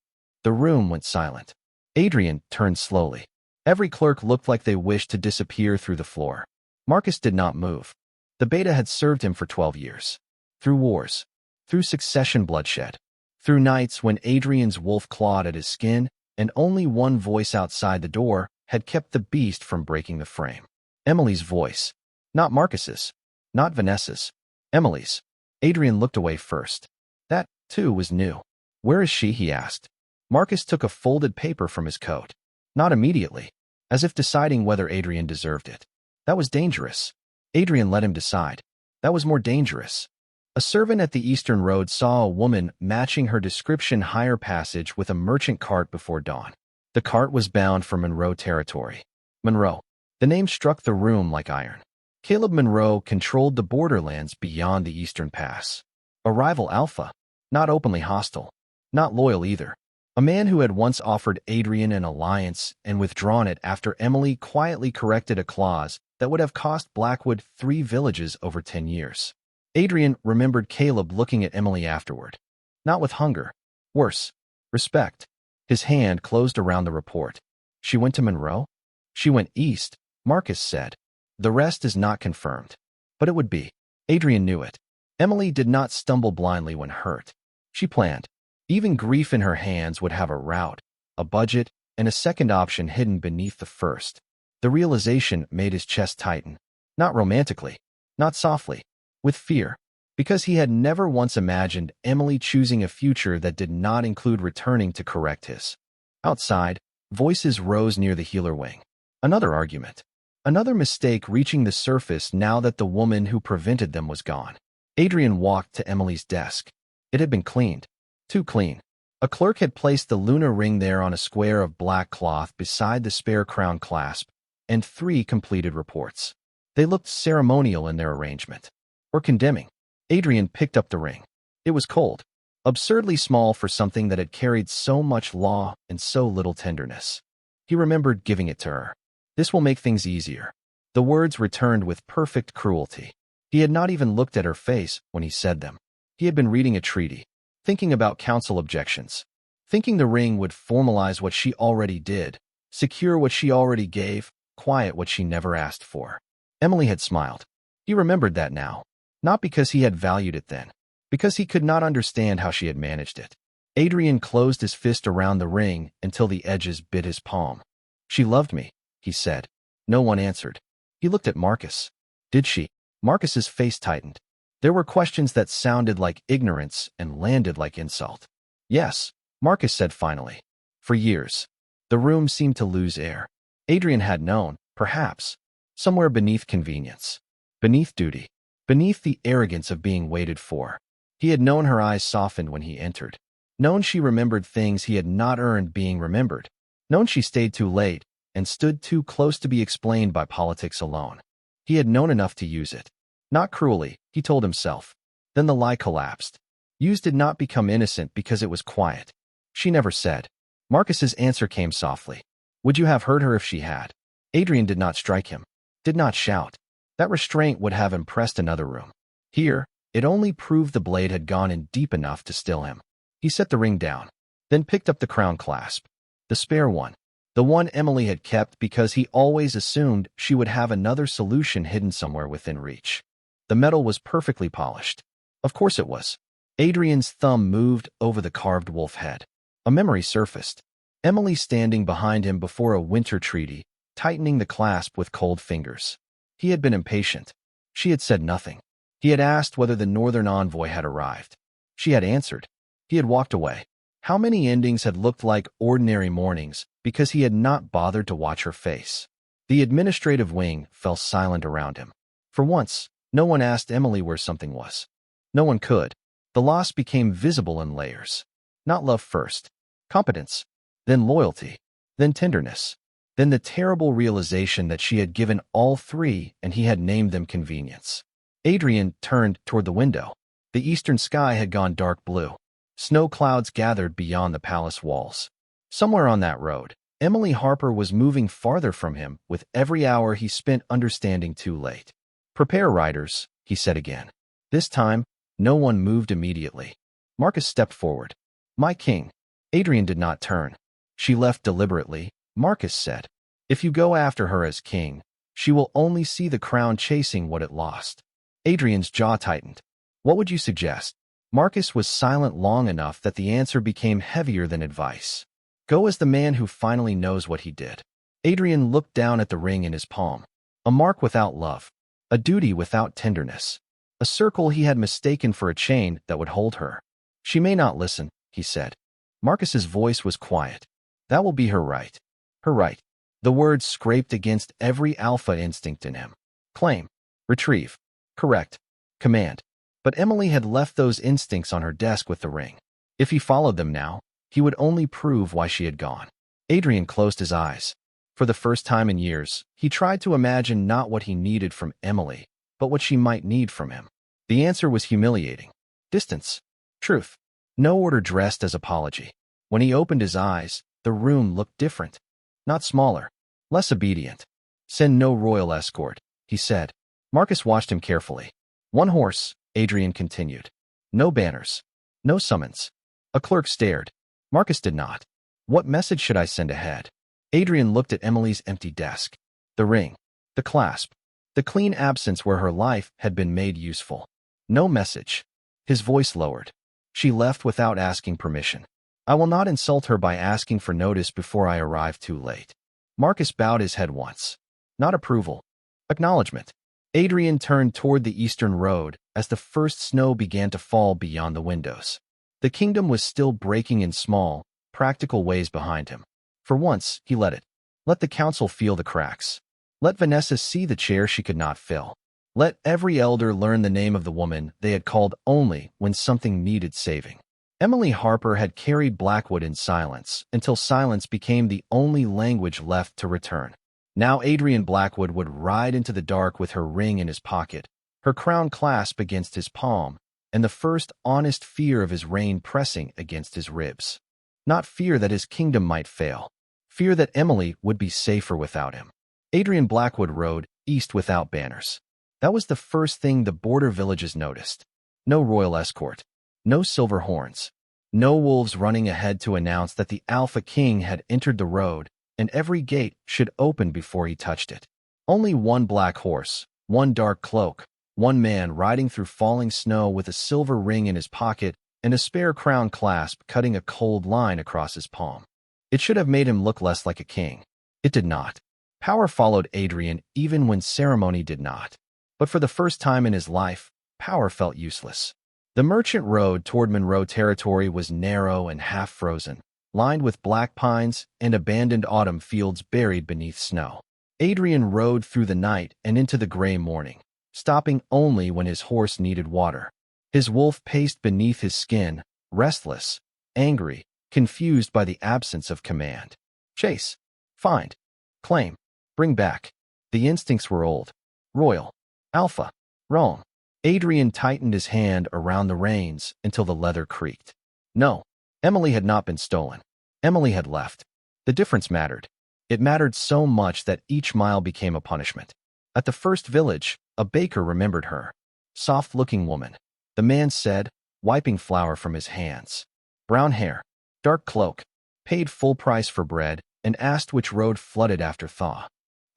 The room went silent. Adrian turned slowly. Every clerk looked like they wished to disappear through the floor. Marcus did not move. The beta had served him for 12 years. Through wars. Through succession bloodshed. Through nights when Adrian's wolf clawed at his skin, and only one voice outside the door had kept the beast from breaking the frame. Emily's voice. Not Marcus's. Not Vanessa's. Emily's. Adrian looked away first. That, too, was new. Where is she? He asked. Marcus took a folded paper from his coat. Not immediately, as if deciding whether Adrian deserved it. That was dangerous. Adrian let him decide. That was more dangerous. A servant at the eastern road saw a woman matching her description hire passage with a merchant cart before dawn. The cart was bound for Monroe territory. Monroe. The name struck the room like iron. Caleb Monroe controlled the borderlands beyond the Eastern Pass. A rival alpha, not openly hostile, not loyal either. A man who had once offered Adrian an alliance and withdrawn it after Emily quietly corrected a clause that would have cost Blackwood 3 villages over 10 years. Adrian remembered Caleb looking at Emily afterward. Not with hunger. Worse, respect. His hand closed around the report. She went to Monroe? She went east, Marcus said. The rest is not confirmed. But it would be. Adrian knew it. Emily did not stumble blindly when hurt. She planned. Even grief in her hands would have a route, a budget, and a second option hidden beneath the first. The realization made his chest tighten. Not romantically, not softly, with fear, because he had never once imagined Emily choosing a future that did not include returning to correct his. Outside, voices rose near the healer wing. Another argument. Another mistake reaching the surface now that the woman who prevented them was gone. Adrian walked to Emily's desk. It had been cleaned. Too clean. A clerk had placed the lunar ring there on a square of black cloth beside the spare crown clasp, and 3 completed reports. They looked ceremonial in their arrangement. Or condemning. Adrian picked up the ring. It was cold. Absurdly small for something that had carried so much law and so little tenderness. He remembered giving it to her. This will make things easier. The words returned with perfect cruelty. He had not even looked at her face when he said them. He had been reading a treaty, thinking about council objections, thinking the ring would formalize what she already did, secure what she already gave, quiet what she never asked for. Emily had smiled. He remembered that now, not because he had valued it then, because he could not understand how she had managed it. Adrian closed his fist around the ring until the edges bit his palm. She loved me, he said. No one answered. He looked at Marcus. Did she? Marcus's face tightened. There were questions that sounded like ignorance and landed like insult. Yes, Marcus said finally. For years. The room seemed to lose air. Adrian had known, perhaps, somewhere beneath convenience, beneath duty, beneath the arrogance of being waited for. He had known her eyes softened when he entered, known she remembered things he had not earned being remembered, known she stayed too late and stood too close to be explained by politics alone. He had known enough to use it. Not cruelly, he told himself. Then the lie collapsed. Use did not become innocent because it was quiet. She never said. Marcus's answer came softly. Would you have heard her if she had? Adrian did not strike him, did not shout. That restraint would have impressed another room. Here, it only proved the blade had gone in deep enough to still him. He set the ring down, then picked up the crown clasp. The spare one. The one Emily had kept because he always assumed she would have another solution hidden somewhere within reach. The metal was perfectly polished. Of course it was. Adrian's thumb moved over the carved wolf head. A memory surfaced. Emily standing behind him before a winter treaty, tightening the clasp with cold fingers. He had been impatient. She had said nothing. He had asked whether the northern envoy had arrived. She had answered. He had walked away. How many endings had looked like ordinary mornings because he had not bothered to watch her face? The administrative wing fell silent around him. For once, no one asked Emily where something was. No one could. The loss became visible in layers. Not love first. Competence. Then loyalty. Then tenderness. Then the terrible realization that she had given all 3 and he had named them convenience. Adrian turned toward the window. The eastern sky had gone dark blue. Snow clouds gathered beyond the palace walls. Somewhere on that road, Emily Harper was moving farther from him with every hour he spent understanding too late. Prepare, riders, he said again. This time, no one moved immediately. Marcus stepped forward. My king. Adrian did not turn. She left deliberately, Marcus said. If you go after her as king, she will only see the crown chasing what it lost. Adrian's jaw tightened. What would you suggest? Marcus was silent long enough that the answer became heavier than advice. Go as the man who finally knows what he did. Adrian looked down at the ring in his palm. A mark without love. A duty without tenderness. A circle he had mistaken for a chain that would hold her. She may not listen, he said. Marcus's voice was quiet. That will be her right. Her right. The words scraped against every alpha instinct in him. Claim. Retrieve. Correct. Command. But Emily had left those instincts on her desk with the ring. If he followed them now, he would only prove why she had gone. Adrian closed his eyes. For the first time in years, he tried to imagine not what he needed from Emily, but what she might need from him. The answer was humiliating. Distance. Truth. No order dressed as apology. When he opened his eyes, the room looked different. Not smaller. Less obedient. Send no royal escort, he said. Marcus watched him carefully. One horse, Adrian continued. No banners. No summons. A clerk stared. Marcus did not. What message should I send ahead? Adrian looked at Emily's empty desk. The ring. The clasp. The clean absence where her life had been made useful. No message. His voice lowered. She left without asking permission. I will not insult her by asking for notice before I arrive too late. Marcus bowed his head once. Not approval. Acknowledgement. Adrian turned toward the eastern road as the first snow began to fall beyond the windows. The kingdom was still breaking in small, practical ways behind him. For once, he let it. Let the council feel the cracks. Let Vanessa see the chair she could not fill. Let every elder learn the name of the woman they had called only when something needed saving. Emily Harper had carried Blackwood in silence until silence became the only language left to return. Now Adrian Blackwood would ride into the dark with her ring in his pocket, her crown clasp against his palm, and the first honest fear of his reign pressing against his ribs. Not fear that his kingdom might fail. Fear that Emily would be safer without him. Adrian Blackwood rode east without banners. That was the first thing the border villages noticed. No royal escort. No silver horns. No wolves running ahead to announce that the Alpha King had entered the road, and every gate should open before he touched it. Only one black horse, one dark cloak, one man riding through falling snow with a silver ring in his pocket and a spare crown clasp cutting a cold line across his palm. It should have made him look less like a king. It did not. Power followed Adrian even when ceremony did not. But for the first time in his life, power felt useless. The merchant road toward Monroe territory was narrow and half-frozen, lined with black pines and abandoned autumn fields buried beneath snow. Adrian rode through the night and into the gray morning, stopping only when his horse needed water. His wolf paced beneath his skin, restless, angry, confused by the absence of command. Chase. Find. Claim. Bring back. The instincts were old. Royal. Alpha. Wrong. Adrian tightened his hand around the reins until the leather creaked. No. Emily had not been stolen. Emily had left. The difference mattered. It mattered so much that each mile became a punishment. At the first village, a baker remembered her. Soft-looking woman. The man said, wiping flour from his hands. Brown hair. Dark cloak. Paid full price for bread and asked which road flooded after thaw.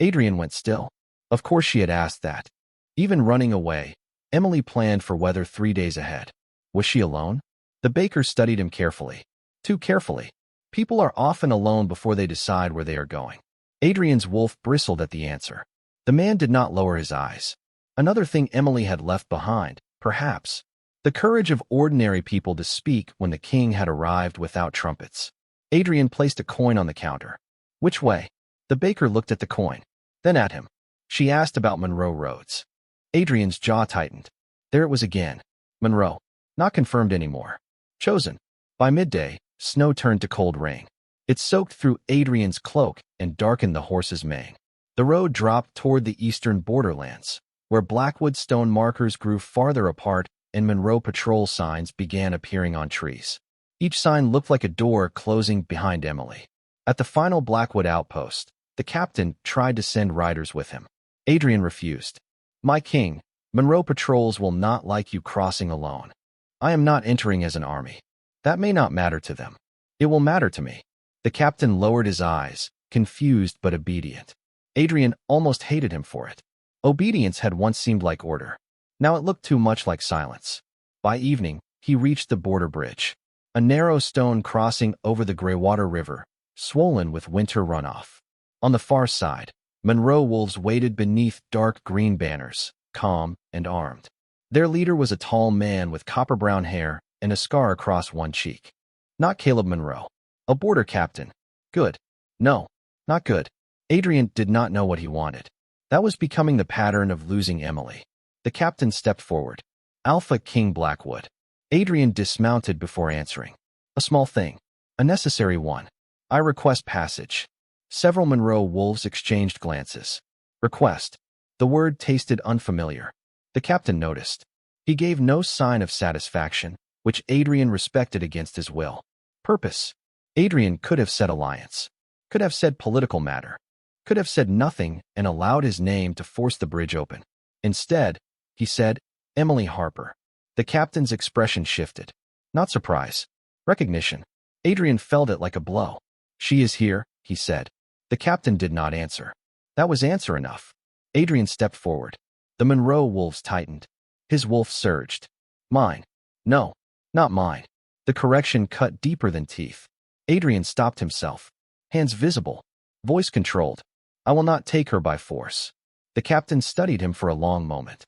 Adrian went still. Of course she had asked that. Even running away, Emily planned for weather 3 days ahead. Was she alone? The baker studied him carefully. Too carefully. People are often alone before they decide where they are going. Adrian's wolf bristled at the answer. The man did not lower his eyes. Another thing Emily had left behind, perhaps. The courage of ordinary people to speak when the king had arrived without trumpets. Adrian placed a coin on the counter. Which way? The baker looked at the coin. Then at him. She asked about Monroe roads. Adrian's jaw tightened. There it was again. Monroe. Not confirmed anymore. Chosen. By midday, snow turned to cold rain. It soaked through Adrian's cloak and darkened the horse's mane. The road dropped toward the eastern borderlands, where Blackwood stone markers grew farther apart and Monroe patrol signs began appearing on trees. Each sign looked like a door closing behind Emily. At the final Blackwood outpost, the captain tried to send riders with him. Adrian refused. My king, Monroe patrols will not like you crossing alone. I am not entering as an army. That may not matter to them. It will matter to me. The captain lowered his eyes, confused but obedient. Adrian almost hated him for it. Obedience had once seemed like order. Now it looked too much like silence. By evening, he reached the border bridge. A narrow stone crossing over the Greywater River, swollen with winter runoff. On the far side, Monroe wolves waited beneath dark green banners, calm and armed. Their leader was a tall man with copper-brown hair and a scar across one cheek. Not Caleb Monroe. A border captain. Good. No, not good. Adrian did not know what he wanted. That was becoming the pattern of losing Emily. The captain stepped forward. Alpha King Blackwood. Adrian dismounted before answering. A small thing. A necessary one. I request passage. Several Monroe wolves exchanged glances. Request. The word tasted unfamiliar. The captain noticed. He gave no sign of satisfaction, which Adrian respected against his will. Purpose. Adrian could have said alliance. Could have said political matter. Could have said nothing and allowed his name to force the bridge open. Instead, he said, Emily Harper. The captain's expression shifted. Not surprise. Recognition. Adrian felt it like a blow. She is here, he said. The captain did not answer. That was answer enough. Adrian stepped forward. The Monroe wolves tightened. His wolf surged. Mine. No, not mine. The correction cut deeper than teeth. Adrian stopped himself. Hands visible. Voice controlled. I will not take her by force. The captain studied him for a long moment.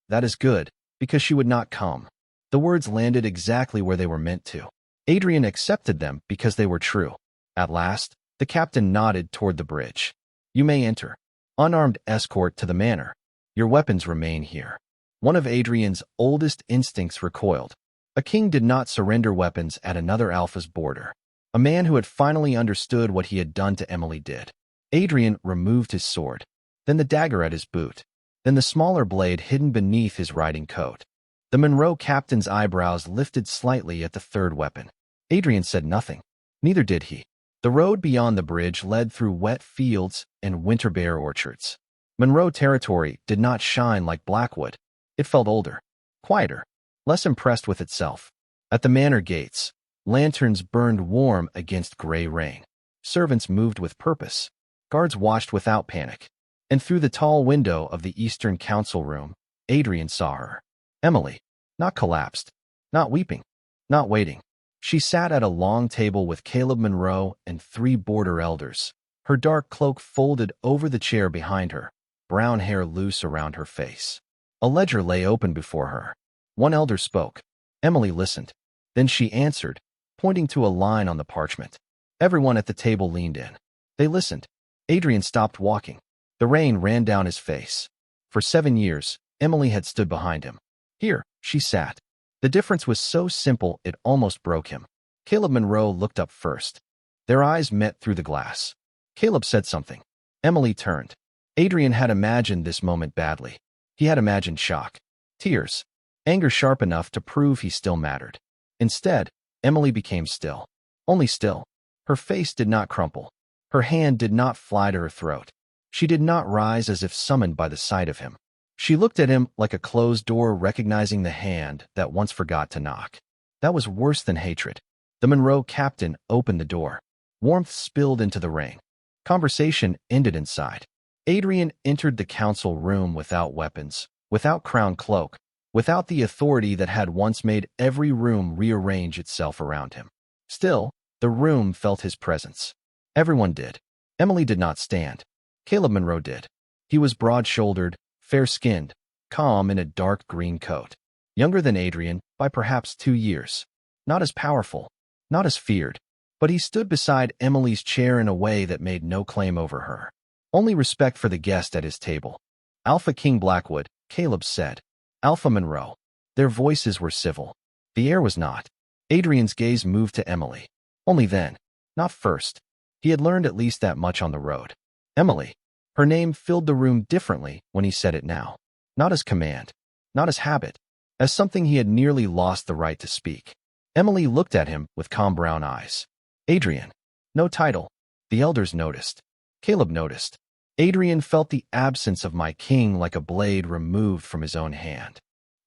That is good, because she would not come. The words landed exactly where they were meant to. Adrian accepted them because they were true. At last, the captain nodded toward the bridge. You may enter. Unarmed escort to the manor. Your weapons remain here. One of Adrian's oldest instincts recoiled. A king did not surrender weapons at another alpha's border. A man who had finally understood what he had done to Emily did. Adrian removed his sword, then the dagger at his boot, then the smaller blade hidden beneath his riding coat. The Monroe captain's eyebrows lifted slightly at the third weapon. Adrian said nothing. Neither did he. The road beyond the bridge led through wet fields and winter bear orchards. Monroe territory did not shine like Blackwood. It felt older, quieter, less impressed with itself. At the manor gates, lanterns burned warm against gray rain. Servants moved with purpose. Guards watched without panic. And through the tall window of the eastern council room, Adrian saw her. Emily. Not collapsed. Not weeping. Not waiting. She sat at a long table with Caleb Monroe and 3 border elders, her dark cloak folded over the chair behind her, brown hair loose around her face. A ledger lay open before her. One elder spoke. Emily listened. Then she answered, pointing to a line on the parchment. Everyone at the table leaned in. They listened. Adrian stopped walking. The rain ran down his face. For 7 years, Emily had stood behind him. Here, she sat. The difference was so simple it almost broke him. Caleb Monroe looked up first. Their eyes met through the glass. Caleb said something. Emily turned. Adrian had imagined this moment badly. He had imagined shock, tears, anger sharp enough to prove he still mattered. Instead, Emily became still. Only still. Her face did not crumple. Her hand did not fly to her throat. She did not rise as if summoned by the sight of him. She looked at him like a closed door recognizing the hand that once forgot to knock. That was worse than hatred. The Monroe captain opened the door. Warmth spilled into the ring. Conversation ended inside. Adrian entered the council room without weapons, without crown cloak, without the authority that had once made every room rearrange itself around him. Still, the room felt his presence. Everyone did. Emily did not stand. Caleb Monroe did. He was broad-shouldered, fair-skinned, calm in a dark green coat. Younger than Adrian by perhaps 2 years. Not as powerful, not as feared, but he stood beside Emily's chair in a way that made no claim over her. Only respect for the guest at his table. Alpha King Blackwood, Caleb said. Alpha Monroe. Their voices were civil. The air was not. Adrian's gaze moved to Emily. Only then, not first. He had learned at least that much on the road. Emily. Her name filled the room differently when he said it now. Not as command, not as habit, as something he had nearly lost the right to speak. Emily looked at him with calm brown eyes. Adrian. No title. The elders noticed. Caleb noticed. Adrian felt the absence of my king like a blade removed from his own hand.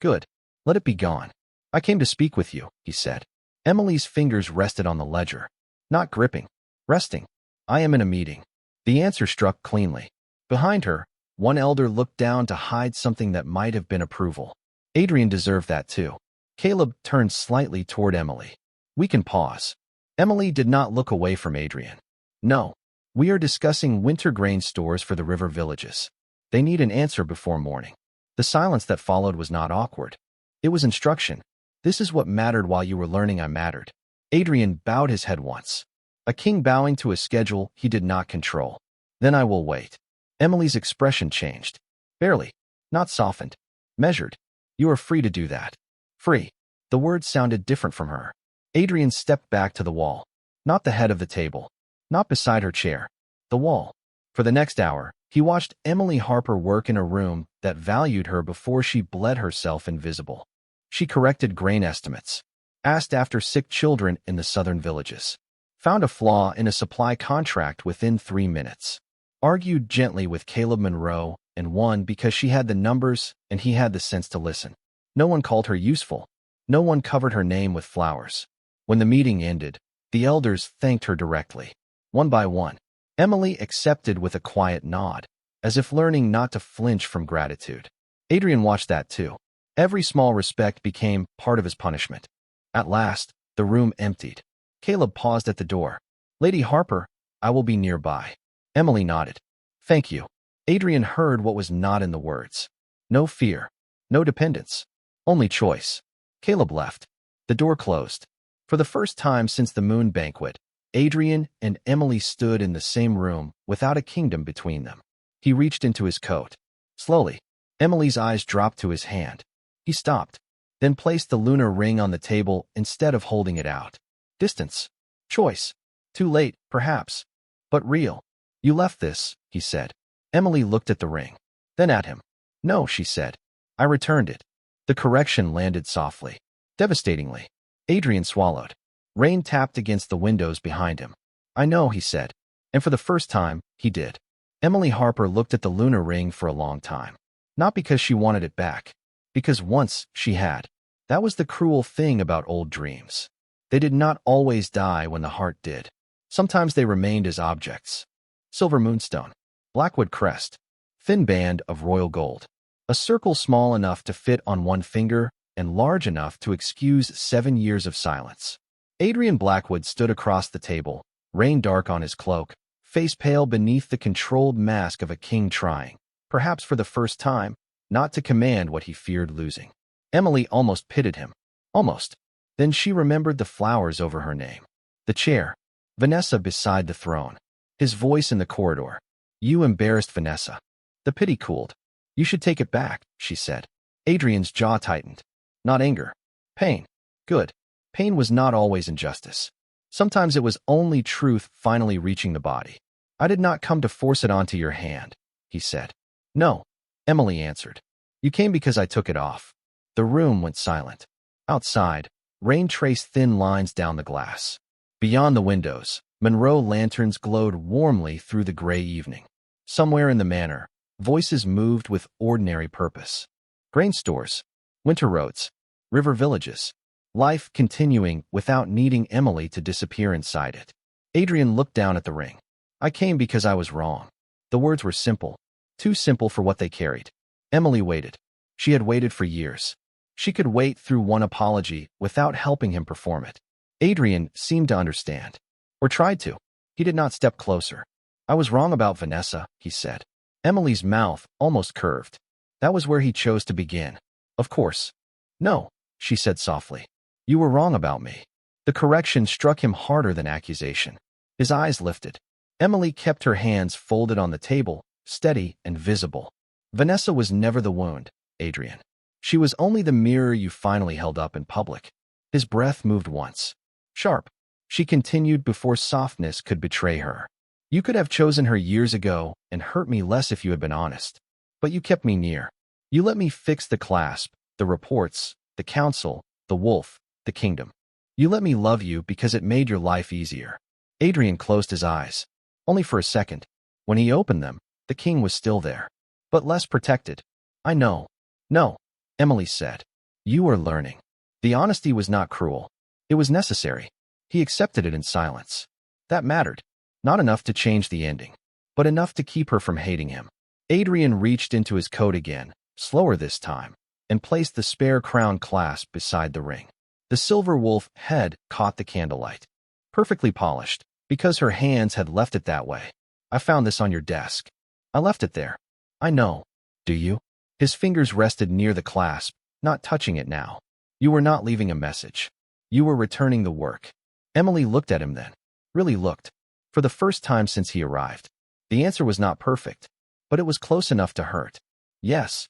Good. Let it be gone. I came to speak with you, he said. Emily's fingers rested on the ledger. Not gripping. Resting. I am in a meeting. The answer struck cleanly. Behind her, one elder looked down to hide something that might have been approval. Adrian deserved that too. Caleb turned slightly toward Emily. We can pause. Emily did not look away from Adrian. No. We are discussing winter grain stores for the river villages. They need an answer before morning. The silence that followed was not awkward. It was instruction. This is what mattered while you were learning I mattered. Adrian bowed his head once. A king bowing to a schedule he did not control. Then I will wait. Emily's expression changed. Barely. Not softened. Measured. You are free to do that. Free. The words sounded different from her. Adrian stepped back to the wall. Not the head of the table. Not beside her chair. The wall. For the next hour, he watched Emily Harper work in a room that valued her before she bled herself invisible. She corrected grain estimates, asked after sick children in the southern villages, found a flaw in a supply contract within 3 minutes, argued gently with Caleb Monroe, and won because she had the numbers and he had the sense to listen. No one called her useful. No one covered her name with flowers. When the meeting ended, the elders thanked her directly. One by one, Emily accepted with a quiet nod, as if learning not to flinch from gratitude. Adrian watched that too. Every small respect became part of his punishment. At last, the room emptied. Caleb paused at the door. Lady Harper, I will be nearby. Emily nodded. Thank you. Adrian heard what was not in the words. No fear. No dependence. Only choice. Caleb left. The door closed. For the first time since the Moon Banquet, Adrian and Emily stood in the same room without a kingdom between them. He reached into his coat. Slowly, Emily's eyes dropped to his hand. He stopped, then placed the lunar ring on the table instead of holding it out. Distance. Choice. Too late, perhaps. But real. You left this, he said. Emily looked at the ring. Then at him. No, she said. I returned it. The correction landed softly. Devastatingly. Adrian swallowed. Rain tapped against the windows behind him. I know, he said. And for the first time, he did. Emily Harper looked at the lunar ring for a long time. Not because she wanted it back. Because once she had. That was the cruel thing about old dreams. They did not always die when the heart did. Sometimes they remained as objects. Silver moonstone. Blackwood crest. Thin band of royal gold. A circle small enough to fit on one finger and large enough to excuse 7 years of silence. Adrian Blackwood stood across the table, rain dark on his cloak, face pale beneath the controlled mask of a king trying, perhaps for the first time, not to command what he feared losing. Emily almost pitied him. Almost. Then she remembered the flowers over her name. The chair. Vanessa beside the throne. His voice in the corridor. You embarrassed Vanessa. The pity cooled. You should take it back, she said. Adrian's jaw tightened. Not anger. Pain. Good. Pain was not always injustice. Sometimes it was only truth finally reaching the body. I did not come to force it onto your hand, he said. No, Emily answered. You came because I took it off. The room went silent. Outside, rain traced thin lines down the glass. Beyond the windows, Monroe lanterns glowed warmly through the gray evening. Somewhere in the manor, voices moved with ordinary purpose. Grain stores, winter roads, river villages. Life continuing without needing Emily to disappear inside it. Adrian looked down at the ring. I came because I was wrong. The words were simple, too simple for what they carried. Emily waited. She had waited for years. She could wait through one apology without helping him perform it. Adrian seemed to understand. Or tried to. He did not step closer. I was wrong about Vanessa, he said. Emily's mouth almost curved. That was where he chose to begin. Of course. No, she said softly. You were wrong about me. The correction struck him harder than accusation. His eyes lifted. Emily kept her hands folded on the table, steady and visible. Vanessa was never the wound, Adrian. She was only the mirror you finally held up in public. His breath moved once. Sharp. She continued before softness could betray her. You could have chosen her years ago and hurt me less if you had been honest. But you kept me near. You let me fix the clasp, the reports, the council, the wolf, the kingdom. You let me love you because it made your life easier. Adrian closed his eyes. Only for a second. When he opened them, the king was still there. But less protected. I know. No, Emily said. You are learning. The honesty was not cruel. It was necessary. He accepted it in silence. That mattered. Not enough to change the ending, but enough to keep her from hating him. Adrian reached into his coat again, slower this time, and placed the spare crown clasp beside the ring. The silver wolf head caught the candlelight. Perfectly polished, because her hands had left it that way. I found this on your desk. I left it there. I know. Do you? His fingers rested near the clasp, not touching it now. You were not leaving a message. You were returning the work. Emily looked at him then. Really looked. For the first time since he arrived. The answer was not perfect, but it was close enough to hurt. Yes.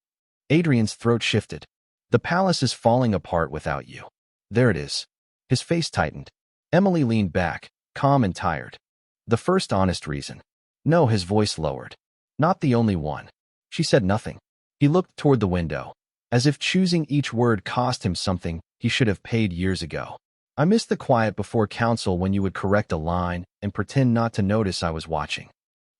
Adrian's throat shifted. The palace is falling apart without you. There it is. His face tightened. Emily leaned back, calm and tired. The first honest reason. No, his voice lowered. Not the only one. She said nothing. He looked toward the window, as if choosing each word cost him something he should have paid years ago. I missed the quiet before council when you would correct a line and pretend not to notice I was watching.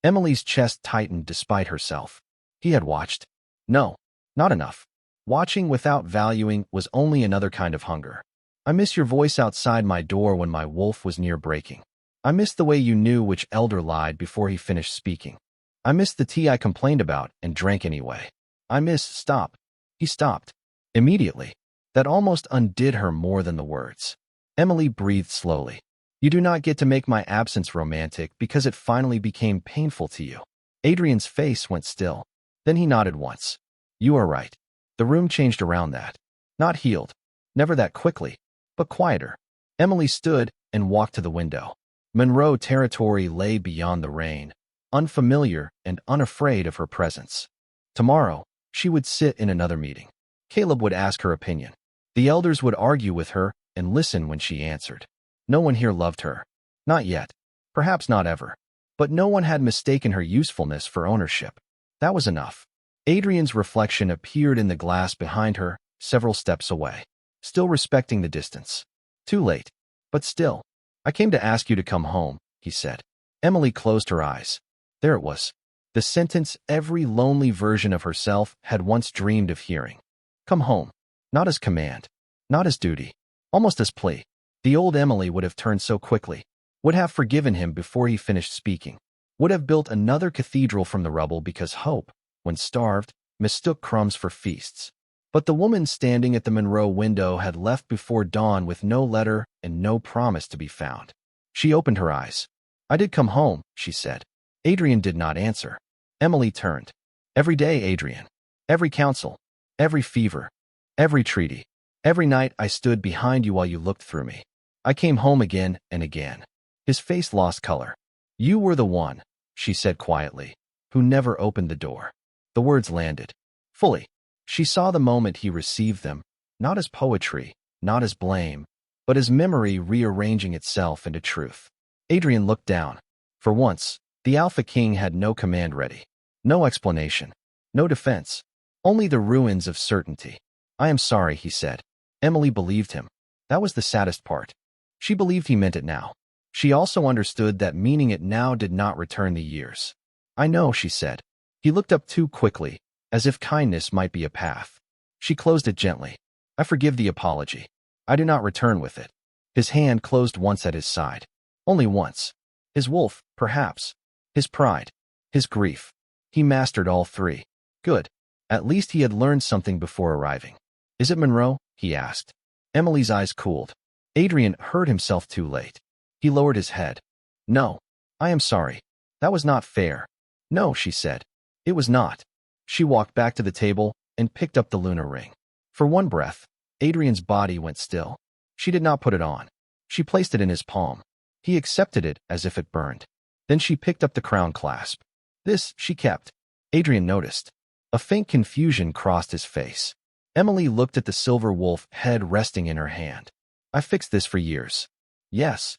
Emily's chest tightened despite herself. He had watched. No, not enough. Watching without valuing was only another kind of hunger. I miss your voice outside my door when my wolf was near breaking. I miss the way you knew which elder lied before he finished speaking. I miss the tea I complained about and drank anyway. I miss— Stop. He stopped. Immediately. That almost undid her more than the words. Emily breathed slowly. You do not get to make my absence romantic because it finally became painful to you. Adrian's face went still. Then he nodded once. You are right. The room changed around that. Not healed. Never that quickly, but quieter. Emily stood and walked to the window. Monroe territory lay beyond the rain, unfamiliar and unafraid of her presence. Tomorrow, she would sit in another meeting. Caleb would ask her opinion. The elders would argue with her and listen when she answered. No one here loved her. Not yet. Perhaps not ever. But no one had mistaken her usefulness for ownership. That was enough. Adrian's reflection appeared in the glass behind her, several steps away. Still respecting the distance. Too late. But still. I came to ask you to come home, he said. Emily closed her eyes. There it was. The sentence every lonely version of herself had once dreamed of hearing. Come home. Not as command. Not as duty. Almost as plea. The old Emily would have turned so quickly. Would have forgiven him before he finished speaking. Would have built another cathedral from the rubble because hope, when starved, mistook crumbs for feasts. But the woman standing at the Monroe window had left before dawn with no letter and no promise to be found. She opened her eyes. I did come home, she said. Adrian did not answer. Emily turned. Every day, Adrian. Every council. Every fever. Every treaty. Every night I stood behind you while you looked through me. I came home again and again. His face lost color. You were the one, she said quietly, who never opened the door. The words landed. Fully. She saw the moment he received them, not as poetry, not as blame, but as memory rearranging itself into truth. Adrian looked down. For once, the Alpha King had no command ready. No explanation. No defense. Only the ruins of certainty. I am sorry, he said. Emily believed him. That was the saddest part. She believed he meant it now. She also understood that meaning it now did not return the years. I know, she said. He looked up too quickly, as if kindness might be a path. She closed it gently. I forgive the apology. I do not return with it. His hand closed once at his side. Only once. His wolf, perhaps. His pride. His grief. He mastered all three. Good. At least he had learned something before arriving. Is it Monroe? He asked. Emily's eyes cooled. Adrian heard himself too late. He lowered his head. No. I am sorry. That was not fair. No, she said. It was not. She walked back to the table and picked up the lunar ring. For one breath, Adrian's body went still. She did not put it on. She placed it in his palm. He accepted it as if it burned. Then she picked up the crown clasp. This she kept. Adrian noticed. A faint confusion crossed his face. Emily looked at the silver wolf head resting in her hand. I fixed this for years. Yes.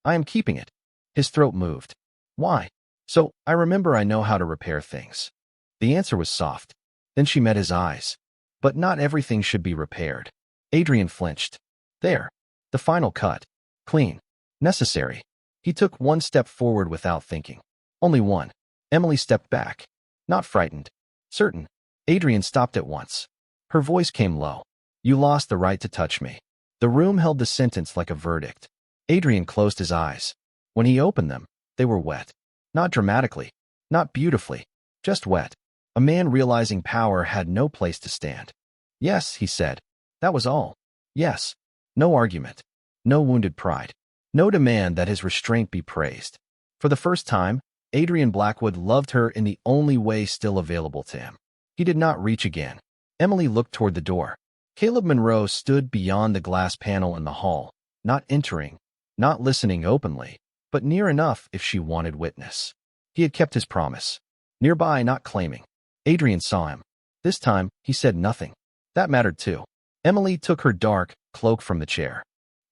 I am keeping it. His throat moved. Why? So, I remember I know how to repair things. The answer was soft. Then she met his eyes. But not everything should be repaired. Adrian flinched. There. The final cut. Clean. Necessary. He took one step forward without thinking. Only one. Emily stepped back. Not frightened. Certain. Adrian stopped at once. Her voice came low. You lost the right to touch me. The room held the sentence like a verdict. Adrian closed his eyes. When he opened them, they were wet. Not dramatically. Not beautifully. Just wet. A man realizing power had no place to stand. Yes, he said. That was all. Yes. No argument. No wounded pride. No demand that his restraint be praised. For the first time, Adrian Blackwood loved her in the only way still available to him. He did not reach again. Emily looked toward the door. Caleb Monroe stood beyond the glass panel in the hall, not entering, not listening openly, but near enough if she wanted witness. He had kept his promise. Nearby, not claiming. Adrian saw him. This time, he said nothing. That mattered too. Emily took her dark cloak from the chair.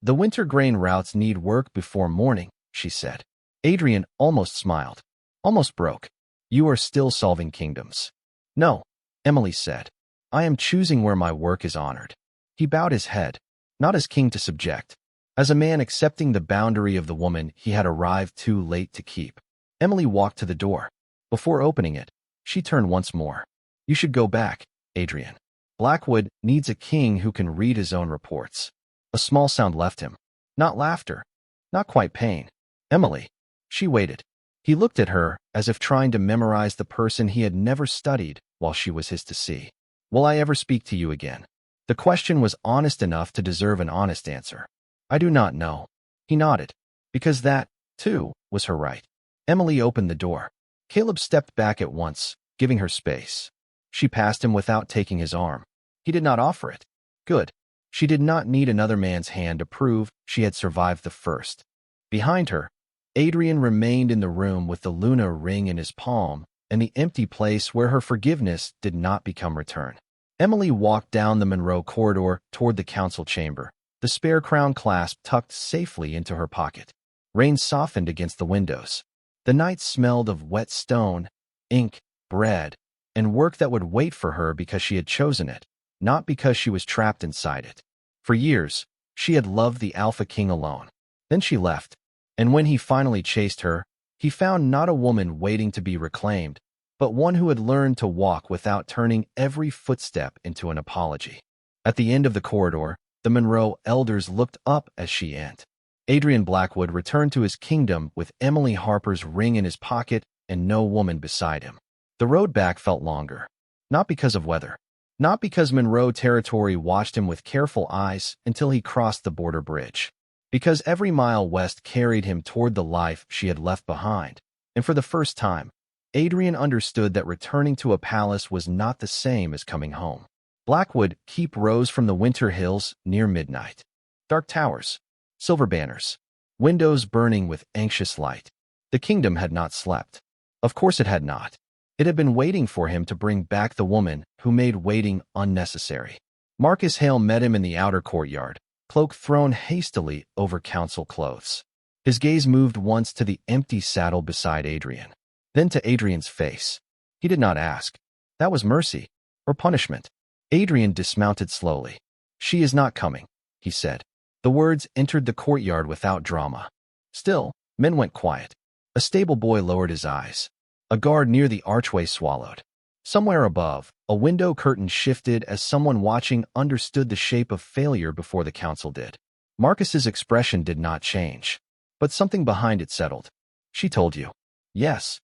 The winter grain routes need work before morning, she said. Adrian almost smiled. Almost broke. You are still solving kingdoms. No, Emily said. I am choosing where my work is honored. He bowed his head, not as king to subject, as a man accepting the boundary of the woman he had arrived too late to keep. Emily walked to the door. Before opening it, she turned once more. You should go back, Adrian. Blackwood needs a king who can read his own reports. A small sound left him. Not laughter. Not quite pain. Emily. She waited. He looked at her as if trying to memorize the person he had never studied while she was his to see. Will I ever speak to you again? The question was honest enough to deserve an honest answer. I do not know. He nodded. Because that, too, was her right. Emily opened the door. Caleb stepped back at once, giving her space. She passed him without taking his arm. He did not offer it. Good. She did not need another man's hand to prove she had survived the first. Behind her, Adrian remained in the room with the Luna ring in his palm and the empty place where her forgiveness did not become return. Emily walked down the Monroe corridor toward the council chamber, the spare crown clasp tucked safely into her pocket. Rain softened against the windows. The night smelled of wet stone, ink, bread, and work that would wait for her because she had chosen it, not because she was trapped inside it. For years, she had loved the Alpha King alone. Then she left, and when he finally chased her, he found not a woman waiting to be reclaimed, but one who had learned to walk without turning every footstep into an apology. At the end of the corridor, the Monroe elders looked up as she entered. Adrian Blackwood returned to his kingdom with Emily Harper's ring in his pocket and no woman beside him. The road back felt longer, not because of weather, not because Monroe territory watched him with careful eyes until he crossed the border bridge, because every mile west carried him toward the life she had left behind, and for the first time, Adrian understood that returning to a palace was not the same as coming home. Blackwood Keep rose from the winter hills near midnight. Dark towers, silver banners, windows burning with anxious light. The kingdom had not slept. Of course it had not. It had been waiting for him to bring back the woman who made waiting unnecessary. Marcus Hale met him in the outer courtyard, cloak thrown hastily over council clothes. His gaze moved once to the empty saddle beside Adrian, then to Adrian's face. He did not ask. That was mercy or punishment. Adrian dismounted slowly. She is not coming, he said. The words entered the courtyard without drama. Still, men went quiet. A stable boy lowered his eyes. A guard near the archway swallowed. Somewhere above, a window curtain shifted as someone watching understood the shape of failure before the council did. Marcus's expression did not change, but something behind it settled. She told you. Yes.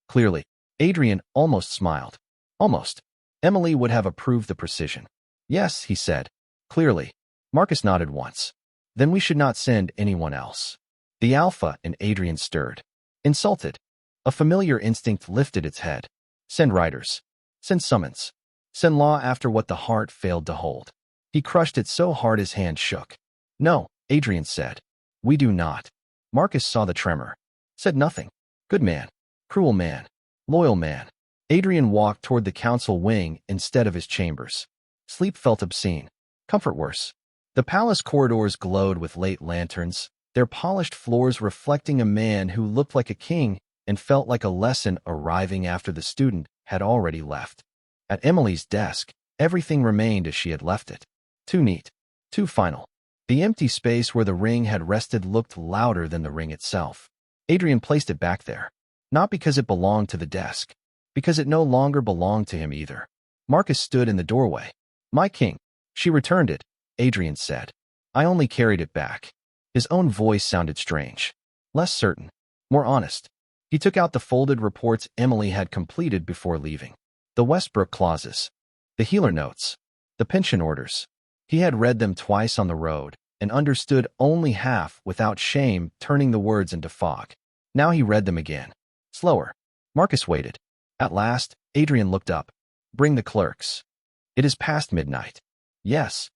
Clearly. Adrian almost smiled. Almost. Emily would have approved the precision. Yes, he said. Clearly. Marcus nodded once. Then we should not send anyone else. The Alpha and Adrian stirred. Insulted. A familiar instinct lifted its head. Send riders. Send summons. Send law after what the heart failed to hold. He crushed it so hard his hand shook. No, Adrian said. We do not. Marcus saw the tremor. Said nothing. Good man. Cruel man. Loyal man. Adrian walked toward the council wing instead of his chambers. Sleep felt obscene. Comfort worse. The palace corridors glowed with late lanterns, their polished floors reflecting a man who looked like a king and felt like a lesson arriving after the student had already left. At Emily's desk, everything remained as she had left it. Too neat. Too final. The empty space where the ring had rested looked louder than the ring itself. Adrian placed it back there. Not because it belonged to the desk. Because it no longer belonged to him either. Marcus stood in the doorway. My king. She returned it, Adrian said. I only carried it back. His own voice sounded strange. Less certain. More honest. He took out the folded reports Emily had completed before leaving. The Westbrook clauses. The healer notes. The pension orders. He had read them twice on the road and understood only half without shame turning the words into fog. Now he read them again. Slower. Marcus waited. At last, Adrian looked up. Bring the clerks. It is past midnight. Yes.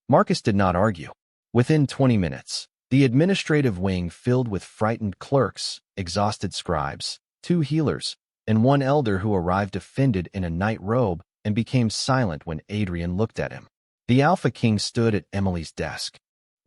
Marcus did not argue. Within 20 minutes, the administrative wing filled with frightened clerks, exhausted scribes, 2 healers, and 1 elder who arrived offended in a night robe and became silent when Adrian looked at him. The Alpha King stood at Emily's desk.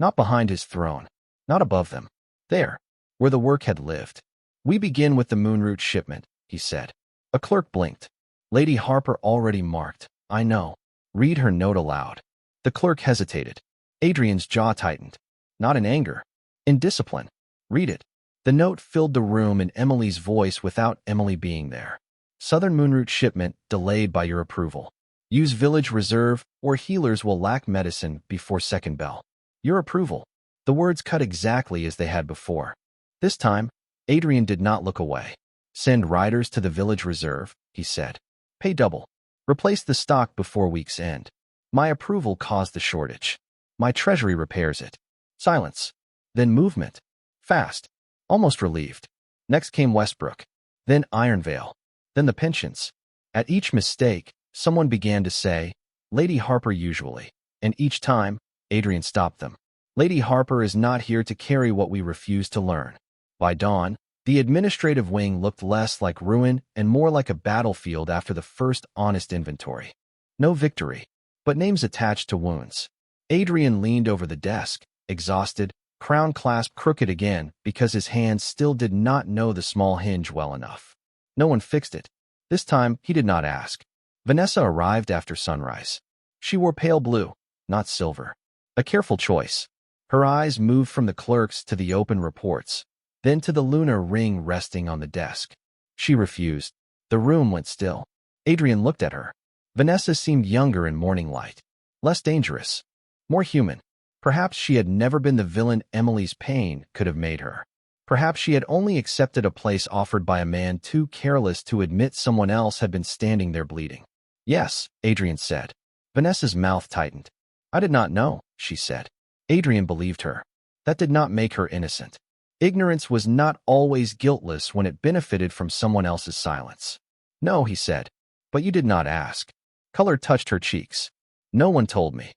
Not behind his throne, not above them. There, where the work had lived. "We begin with the moonroot shipment," he said. A clerk blinked. "Lady Harper already marked. I know. Read her note aloud." The clerk hesitated. Adrian's jaw tightened. Not in anger. In discipline. "Read it." The note filled the room in Emily's voice without Emily being there. "Southern moonroot shipment delayed by your approval. Use village reserve or healers will lack medicine before second bell. Your approval." The words cut exactly as they had before. This time, Adrian did not look away. "Send riders to the village reserve," he said. "Pay double. Replace the stock before week's end. My approval caused the shortage. My treasury repairs it." Silence. Then movement. Fast. Almost relieved. Next came Westbrook. Then Ironvale. Then the pensions. At each mistake, someone began to say, "Lady Harper usually." And each time, Adrian stopped them. "Lady Harper is not here to carry what we refuse to learn." By dawn, the administrative wing looked less like ruin and more like a battlefield after the first honest inventory. No victory, but names attached to wounds. Adrian leaned over the desk, exhausted, crown clasp crooked again because his hands still did not know the small hinge well enough. No one fixed it. This time, he did not ask. Vanessa arrived after sunrise. She wore pale blue, not silver. A careful choice. Her eyes moved from the clerks to the open reports, then to the lunar ring resting on the desk. She refused. The room went still. Adrian looked at her. Vanessa seemed younger in morning light. Less dangerous. More human. Perhaps she had never been the villain Emily's pain could have made her. Perhaps she had only accepted a place offered by a man too careless to admit someone else had been standing there bleeding. "Yes," Adrian said. Vanessa's mouth tightened. "I did not know," she said. Adrian believed her. That did not make her innocent. Ignorance was not always guiltless when it benefited from someone else's silence. "No," he said. "But you did not ask." Color touched her cheeks. "No one told me."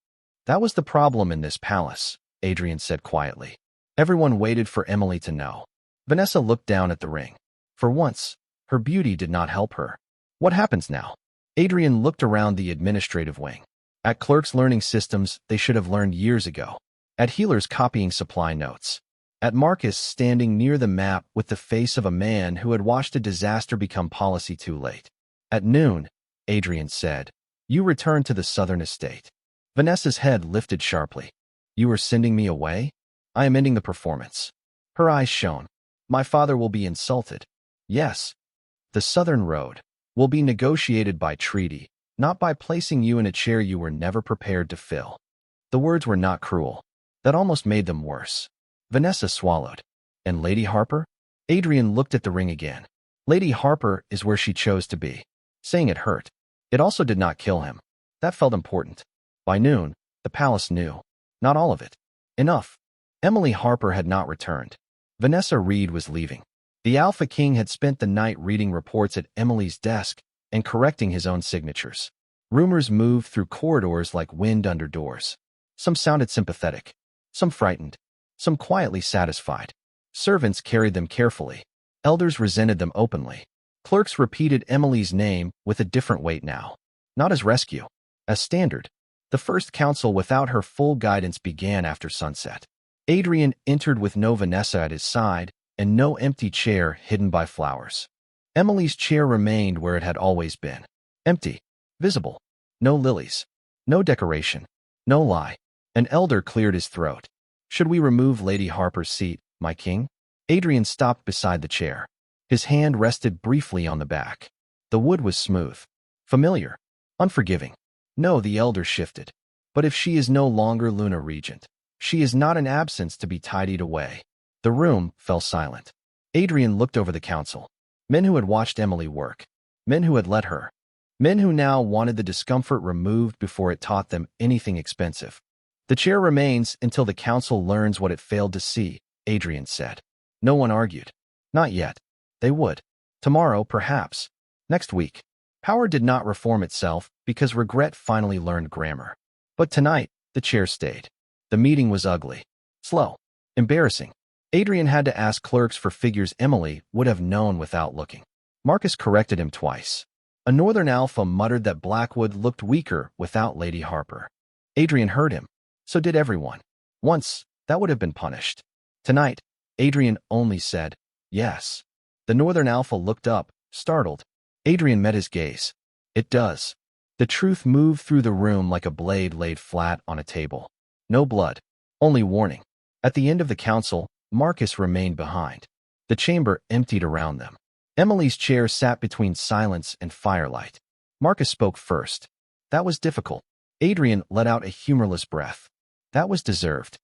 "That was the problem in this palace," Adrian said quietly. Everyone waited for Emily to know. Vanessa looked down at the ring. For once, her beauty did not help her. "What happens now?" Adrian looked around the administrative wing. At clerks learning systems they should have learned years ago. At healers copying supply notes. At Marcus standing near the map with the face of a man who had watched a disaster become policy too late. At noon, Adrian said, "You return to the southern estate." Vanessa's head lifted sharply. "You are sending me away?" "I am ending the performance." Her eyes shone. "My father will be insulted." "Yes. The southern road will be negotiated by treaty, not by placing you in a chair you were never prepared to fill." The words were not cruel. That almost made them worse. Vanessa swallowed. "And Lady Harper?" Adrian looked at the ring again. Lady Harper is where she chose to be. Saying it hurt. It also did not kill him. That felt important. By noon, the palace knew. Not all of it. Enough. Emily Harper had not returned. Vanessa Reed was leaving. The Alpha King had spent the night reading reports at Emily's desk and correcting his own signatures. Rumors moved through corridors like wind under doors. Some sounded sympathetic. Some frightened. Some quietly satisfied. Servants carried them carefully. Elders resented them openly. Clerks repeated Emily's name with a different weight now. Not as rescue. As standard. The first council without her full guidance began after sunset. Adrian entered with no Vanessa at his side and no empty chair hidden by flowers. Emily's chair remained where it had always been. Empty. Visible. No lilies. No decoration. No lie. An elder cleared his throat. "Should we remove Lady Harper's seat, my king?" Adrian stopped beside the chair. His hand rested briefly on the back. The wood was smooth. Familiar. Unforgiving. "No," the elder shifted. "But if she is no longer Luna Regent, she is not an absence to be tidied away." The room fell silent. Adrian looked over the council. Men who had watched Emily work. Men who had let her. Men who now wanted the discomfort removed before it taught them anything expensive. "The chair remains until the council learns what it failed to see," Adrian said. No one argued. Not yet. They would. Tomorrow, perhaps. Next week. Power did not reform itself because regret finally learned grammar. But tonight, the chair stayed. The meeting was ugly. Slow. Embarrassing. Adrian had to ask clerks for figures Emily would have known without looking. Marcus corrected him twice. A northern alpha muttered that Blackwood looked weaker without Lady Harper. Adrian heard him. So did everyone. Once, that would have been punished. Tonight, Adrian only said, yes. The Northern Alpha looked up, startled. Adrian met his gaze. It does. The truth moved through the room like a blade laid flat on a table. No blood. Only warning. At the end of the council, Marcus remained behind. The chamber emptied around them. Emily's chair sat between silence and firelight. Marcus spoke first. That was difficult. Adrian let out a humorless breath. That was deserved.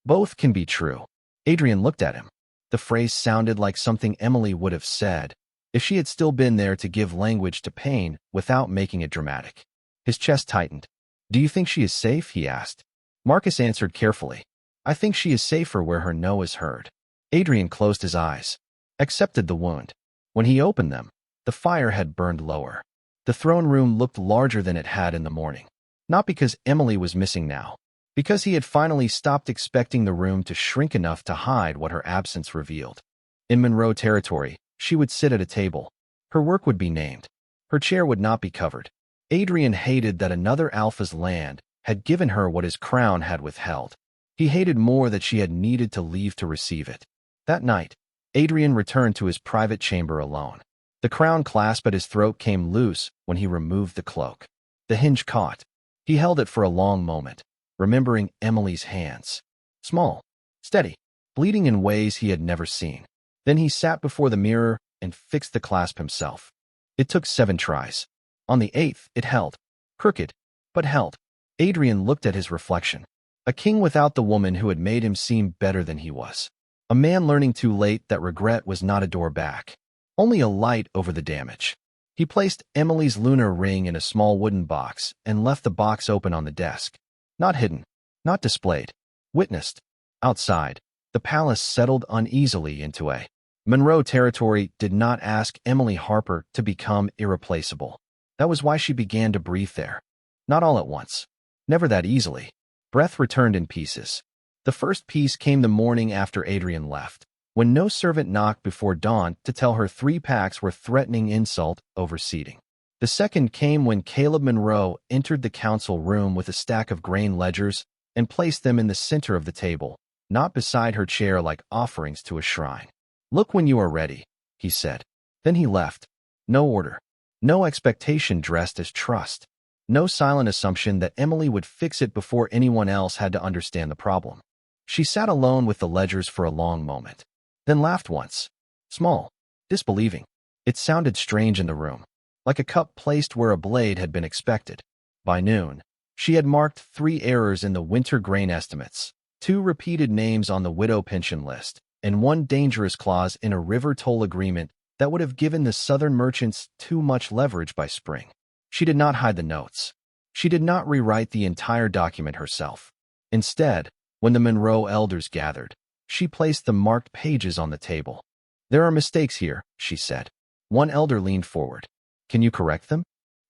Both can be true. Adrian looked at him. The phrase sounded like something Emily would have said if she had still been there to give language to pain without making it dramatic. His chest tightened. Do you think she is safe? He asked. Marcus answered carefully. I think she is safer where her no is heard. Adrian closed his eyes, accepted the wound. When he opened them, the fire had burned lower. The throne room looked larger than it had in the morning. Not because Emily was missing now, because he had finally stopped expecting the room to shrink enough to hide what her absence revealed. In Monroe territory, she would sit at a table. Her work would be named. Her chair would not be covered. Adrian hated that another Alpha's land had given her what his crown had withheld. He hated more that she had needed to leave to receive it. That night, Adrian returned to his private chamber alone. The crown clasp at his throat came loose when he removed the cloak. The hinge caught. He held it for a long moment, remembering Emily's hands. Small, steady, bleeding in ways he had never seen. Then he sat before the mirror and fixed the clasp himself. It took 7 tries. On the 8th, it held. Crooked, but held. Adrian looked at his reflection. A king without the woman who had made him seem better than he was. A man learning too late that regret was not a door back, only a light over the damage. He placed Emily's lunar ring in a small wooden box and left the box open on the desk. Not hidden, not displayed, witnessed. Outside, the palace settled uneasily into a Monroe territory did not ask Emily Harper to become irreplaceable. That was why she began to breathe there. Not all at once. Never that easily. Breath returned in pieces. The first piece came the morning after Adrian left, when no servant knocked before dawn to tell her 3 packs were threatening insult over seating. The second came when Caleb Monroe entered the council room with a stack of grain ledgers and placed them in the center of the table, not beside her chair like offerings to a shrine. Look when you are ready, he said. Then he left. No order. No expectation dressed as trust. No silent assumption that Emily would fix it before anyone else had to understand the problem. She sat alone with the ledgers for a long moment, then laughed once. Small, disbelieving. It sounded strange in the room, like a cup placed where a blade had been expected. By noon, she had marked 3 errors in the winter grain estimates, 2 repeated names on the widow pension list, and 1 dangerous clause in a river toll agreement that would have given the southern merchants too much leverage by spring. She did not hide the notes. She did not rewrite the entire document herself. Instead, when the Monroe elders gathered, she placed the marked pages on the table. There are mistakes here, she said. One elder leaned forward. Can you correct them?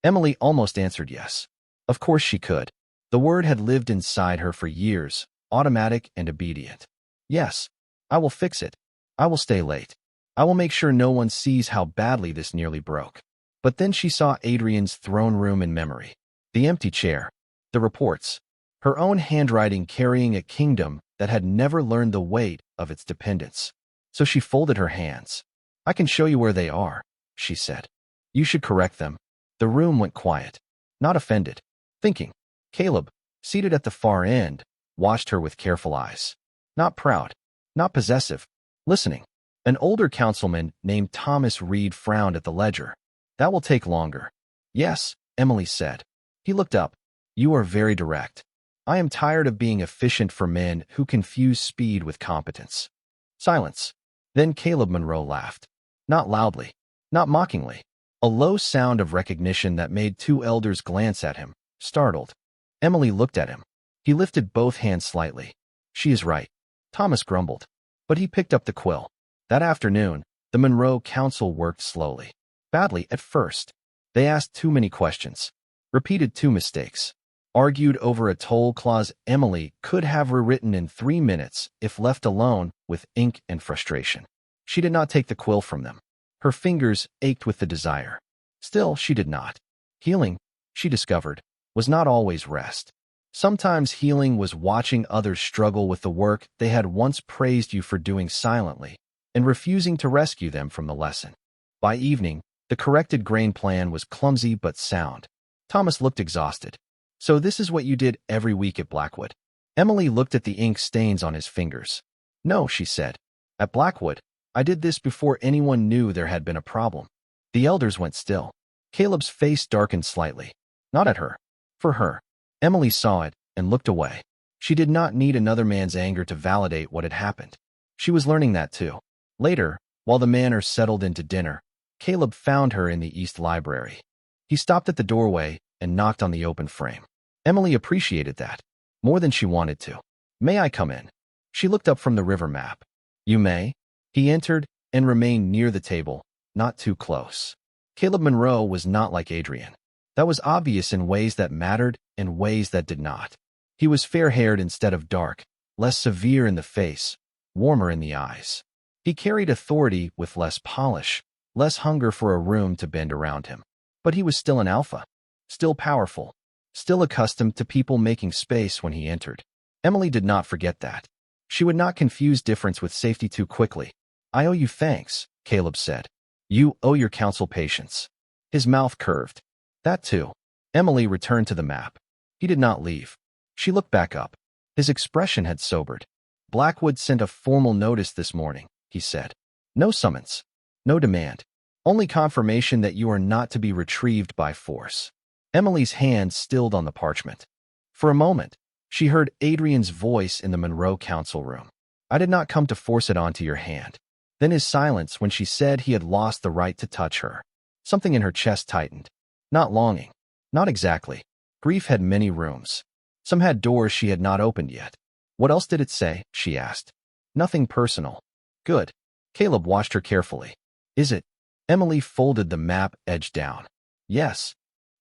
Emily almost answered yes. Of course she could. The word had lived inside her for years, automatic and obedient. Yes, I will fix it. I will stay late. I will make sure no one sees how badly this nearly broke. But then she saw Adrian's throne room in memory. The empty chair. The reports. Her own handwriting carrying a kingdom that had never learned the weight of its dependence. So she folded her hands. I can show you where they are, she said. You should correct them. The room went quiet. Not offended. Thinking. Caleb, seated at the far end, watched her with careful eyes. Not proud. Not possessive. Listening. An older councilman named Thomas Reed frowned at the ledger. That will take longer. Yes, Emily said. He looked up. You are very direct. I am tired of being efficient for men who confuse speed with competence. Silence. Then Caleb Monroe laughed. Not loudly. Not mockingly. A low sound of recognition that made 2 elders glance at him, startled. Emily looked at him. He lifted both hands slightly. She is right. Thomas grumbled. But he picked up the quill. That afternoon, the Monroe Council worked slowly. Badly at first. They asked too many questions. Repeated 2 mistakes. Argued over a toll clause Emily could have rewritten in 3 minutes if left alone with ink and frustration. She did not take the quill from them. Her fingers ached with the desire. Still, she did not. Healing, she discovered, was not always rest. Sometimes healing was watching others struggle with the work they had once praised you for doing silently and refusing to rescue them from the lesson. By evening, the corrected grain plan was clumsy but sound. Thomas looked exhausted. So this is what you did every week at Blackwood? Emily looked at the ink stains on his fingers. No, she said. At Blackwood, I did this before anyone knew there had been a problem. The elders went still. Caleb's face darkened slightly. Not at her. For her. Emily saw it and looked away. She did not need another man's anger to validate what had happened. She was learning that too. Later, while the manor settled into dinner, Caleb found her in the East Library. He stopped at the doorway and knocked on the open frame. Emily appreciated that, more than she wanted to. May I come in? She looked up from the river map. You may. He entered and remained near the table, not too close. Caleb Monroe was not like Adrian. That was obvious in ways that mattered and ways that did not. He was fair-haired instead of dark, less severe in the face, warmer in the eyes. He carried authority with less polish, less hunger for a room to bend around him. But he was still an alpha, still powerful, still accustomed to people making space when he entered. Emily did not forget that. She would not confuse difference with safety too quickly. I owe you thanks, Caleb said. You owe your counsel patience. His mouth curved. That too. Emily returned to the map. He did not leave. She looked back up. His expression had sobered. Blackwood sent a formal notice this morning, he said. No summons. No demand. Only confirmation that you are not to be retrieved by force. Emily's hand stilled on the parchment. For a moment, she heard Adrian's voice in the Monroe council room. I did not come to force it onto your hand. Then his silence when she said he had lost the right to touch her. Something in her chest tightened. Not longing. Not exactly. Grief had many rooms. Some had doors she had not opened yet. What else did it say? She asked. Nothing personal. Good. Caleb watched her carefully. Is it? Emily folded the map edge down. Yes.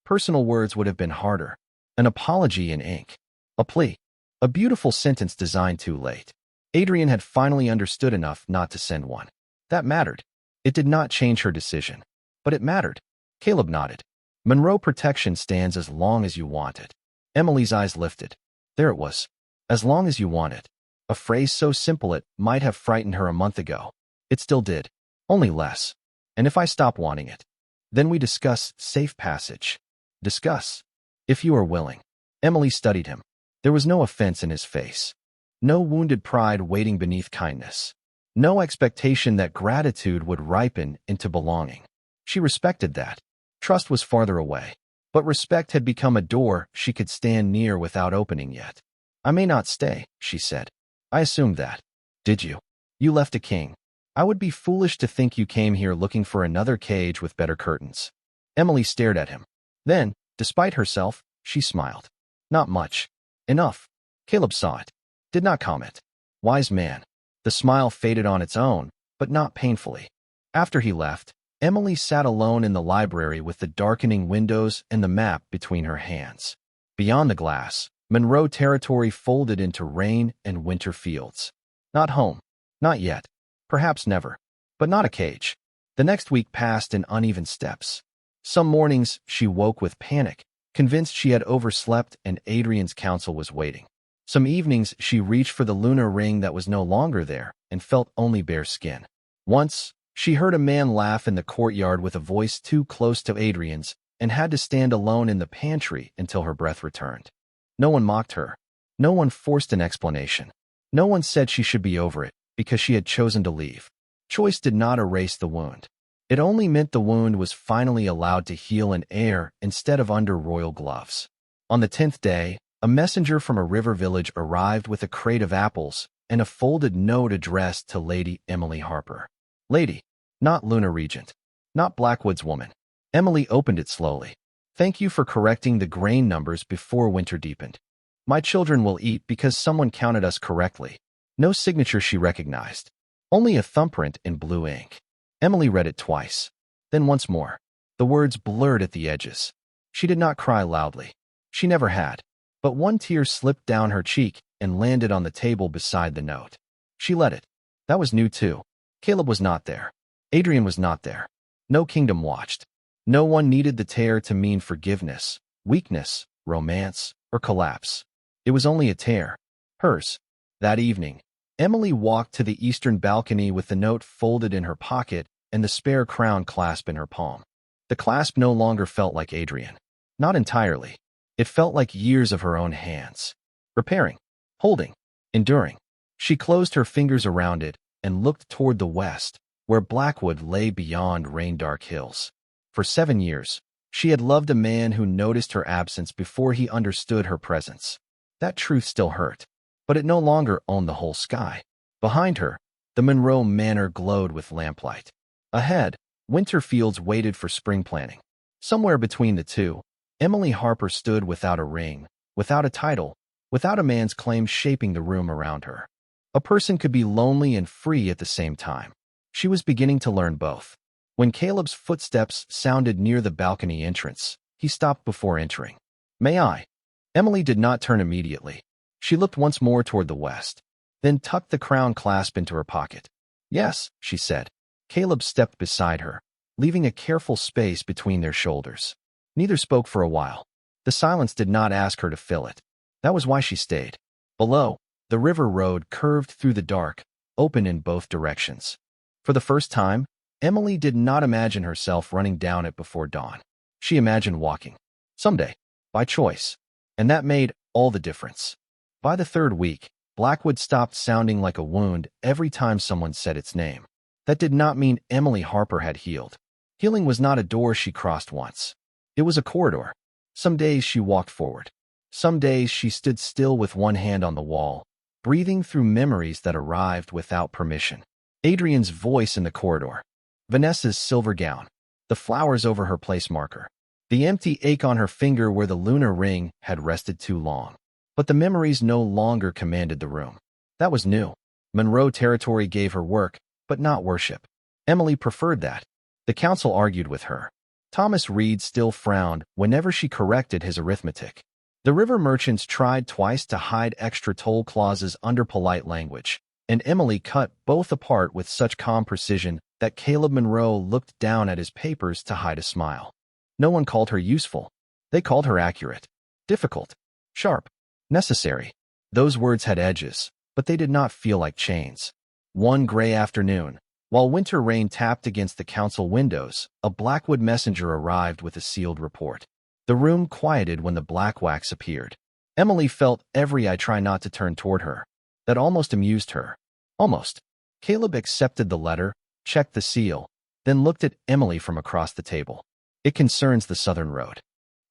Personal words would have been harder. An apology in ink. A plea. A beautiful sentence designed too late. Adrian had finally understood enough not to send one. That mattered. It did not change her decision. But it mattered. Caleb nodded. Monroe protection stands as long as you want it. Emily's eyes lifted. There it was. As long as you want it. A phrase so simple it might have frightened her a month ago. It still did. Only less. And if I stop wanting it? Then we discuss safe passage. Discuss. If you are willing. Emily studied him. There was no offense in his face. No wounded pride waiting beneath kindness. No expectation that gratitude would ripen into belonging. She respected that. Trust was farther away. But respect had become a door she could stand near without opening yet. I may not stay, she said. I assumed that. Did you? You left a king. I would be foolish to think you came here looking for another cage with better curtains. Emily stared at him. Then, despite herself, she smiled. Not much. Enough. Caleb saw it. Did not comment. Wise man. The smile faded on its own, but not painfully. After he left, Emily sat alone in the library with the darkening windows and the map between her hands. Beyond the glass, Monroe territory folded into rain and winter fields. Not home. Not yet. Perhaps never. But not a cage. The next week passed in uneven steps. Some mornings she woke with panic, convinced she had overslept and Adrian's counsel was waiting. Some evenings she reached for the lunar ring that was no longer there and felt only bare skin. Once, she heard a man laugh in the courtyard with a voice too close to Adrian's and had to stand alone in the pantry until her breath returned. No one mocked her. No one forced an explanation. No one said she should be over it because she had chosen to leave. Choice did not erase the wound. It only meant the wound was finally allowed to heal in air instead of under royal gloves. On the 10th day, a messenger from a river village arrived with a crate of apples and a folded note addressed to Lady Emily Harper. Lady, not Lunar Regent, not Blackwood's woman. Emily opened it slowly. Thank you for correcting the grain numbers before winter deepened. My children will eat because someone counted us correctly. No signature she recognized. Only a thumbprint in blue ink. Emily read it twice. Then once more. The words blurred at the edges. She did not cry loudly. She never had. But one tear slipped down her cheek and landed on the table beside the note. She let it. That was new too. Caleb was not there. Adrian was not there. No kingdom watched. No one needed the tear to mean forgiveness, weakness, romance, or collapse. It was only a tear. Hers. That evening, Emily walked to the eastern balcony with the note folded in her pocket and the spare crown clasp in her palm. The clasp no longer felt like Adrian. Not entirely. It felt like years of her own hands. Repairing, holding, enduring. She closed her fingers around it and looked toward the west, where Blackwood lay beyond rain-dark hills. For 7 years, she had loved a man who noticed her absence before he understood her presence. That truth still hurt, but it no longer owned the whole sky. Behind her, the Monroe Manor glowed with lamplight. Ahead, winter fields waited for spring planting. Somewhere between the two, Emily Harper stood without a ring, without a title, without a man's claim shaping the room around her. A person could be lonely and free at the same time. She was beginning to learn both. When Caleb's footsteps sounded near the balcony entrance, he stopped before entering. "May I?" Emily did not turn immediately. She looked once more toward the west, then tucked the crown clasp into her pocket. "Yes," she said. Caleb stepped beside her, leaving a careful space between their shoulders. Neither spoke for a while. The silence did not ask her to fill it. That was why she stayed. Below, the river road curved through the dark, open in both directions. For the first time, Emily did not imagine herself running down it before dawn. She imagined walking. Someday. By choice. And that made all the difference. By the third week, Blackwood stopped sounding like a wound every time someone said its name. That did not mean Emily Harper had healed. Healing was not a door she crossed once. It was a corridor. Some days she walked forward. Some days she stood still with one hand on the wall, breathing through memories that arrived without permission. Adrian's voice in the corridor. Vanessa's silver gown. The flowers over her place marker. The empty ache on her finger where the lunar ring had rested too long. But the memories no longer commanded the room. That was new. Monroe territory gave her work, but not worship. Emily preferred that. The council argued with her. Thomas Reed still frowned whenever she corrected his arithmetic. The river merchants tried twice to hide extra toll clauses under polite language, and Emily cut both apart with such calm precision that Caleb Monroe looked down at his papers to hide a smile. No one called her useful. They called her accurate, difficult, sharp, necessary. Those words had edges, but they did not feel like chains. One gray afternoon, while winter rain tapped against the council windows, a Blackwood messenger arrived with a sealed report. The room quieted when the black wax appeared. Emily felt every I try not to turn toward her. That almost amused her. Almost. Caleb accepted the letter, checked the seal, then looked at Emily from across the table. "It concerns the Southern Road."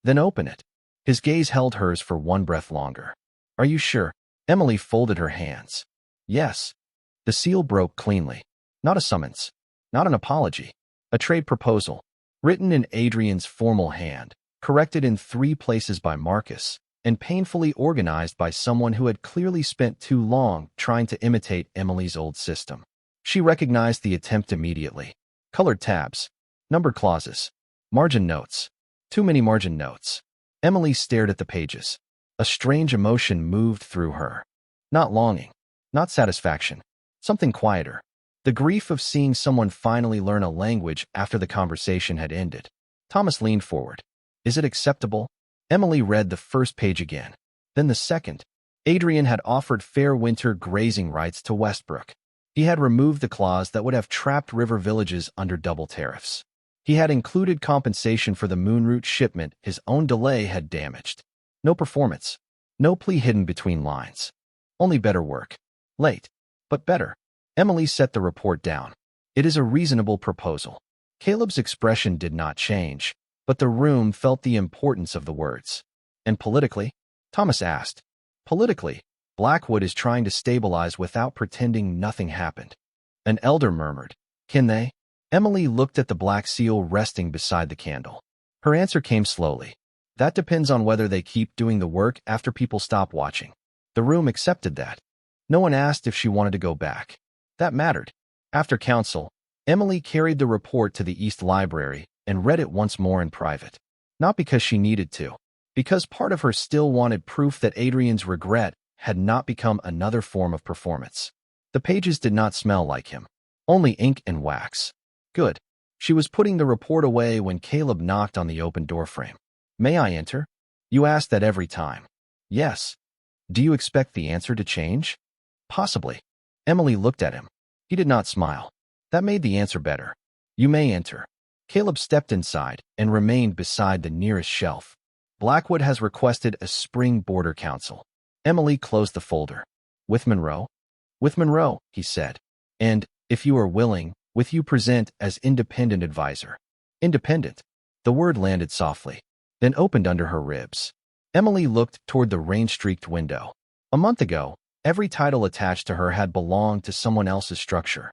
"Then open it." His gaze held hers for one breath longer. "Are you sure?" Emily folded her hands. "Yes." The seal broke cleanly. Not a summons. Not an apology. A trade proposal. Written in Adrian's formal hand, corrected in 3 places by Marcus, and painfully organized by someone who had clearly spent too long trying to imitate Emily's old system. She recognized the attempt immediately. Colored tabs. Numbered clauses. Margin notes. Too many margin notes. Emily stared at the pages. A strange emotion moved through her. Not longing. Not satisfaction. Something quieter. The grief of seeing someone finally learn a language after the conversation had ended. Thomas leaned forward. "Is it acceptable?" Emily read the first page again. Then the second. Adrian had offered fair winter grazing rights to Westbrook. He had removed the clause that would have trapped river villages under double tariffs. He had included compensation for the moonroute shipment his own delay had damaged. No performance. No plea hidden between lines. Only better work. Late, but better. Emily set the report down. "It is a reasonable proposal." Caleb's expression did not change, but the room felt the importance of the words. "And politically?" Thomas asked. "Politically, Blackwood is trying to stabilize without pretending nothing happened." An elder murmured, "Can they?" Emily looked at the black seal resting beside the candle. Her answer came slowly. "That depends on whether they keep doing the work after people stop watching." The room accepted that. No one asked if she wanted to go back. That mattered. After council, Emily carried the report to the East Library and read it once more in private. Not because she needed to, because part of her still wanted proof that Adrian's regret had not become another form of performance. The pages did not smell like him. Only ink and wax. Good. She was putting the report away when Caleb knocked on the open doorframe. "May I enter?" "You ask that every time." "Yes." Do you expect the answer to change? Possibly. Emily looked at him. He did not smile. That made the answer better. You may enter. Caleb stepped inside and remained beside the nearest shelf. Blackwood has requested a spring border council. Emily closed the folder. With Monroe? With Monroe, he said. And, if you are willing, with you present as independent advisor. Independent. The word landed softly, then opened under her ribs. Emily looked toward the rain-streaked window. A month ago, every title attached to her had belonged to someone else's structure.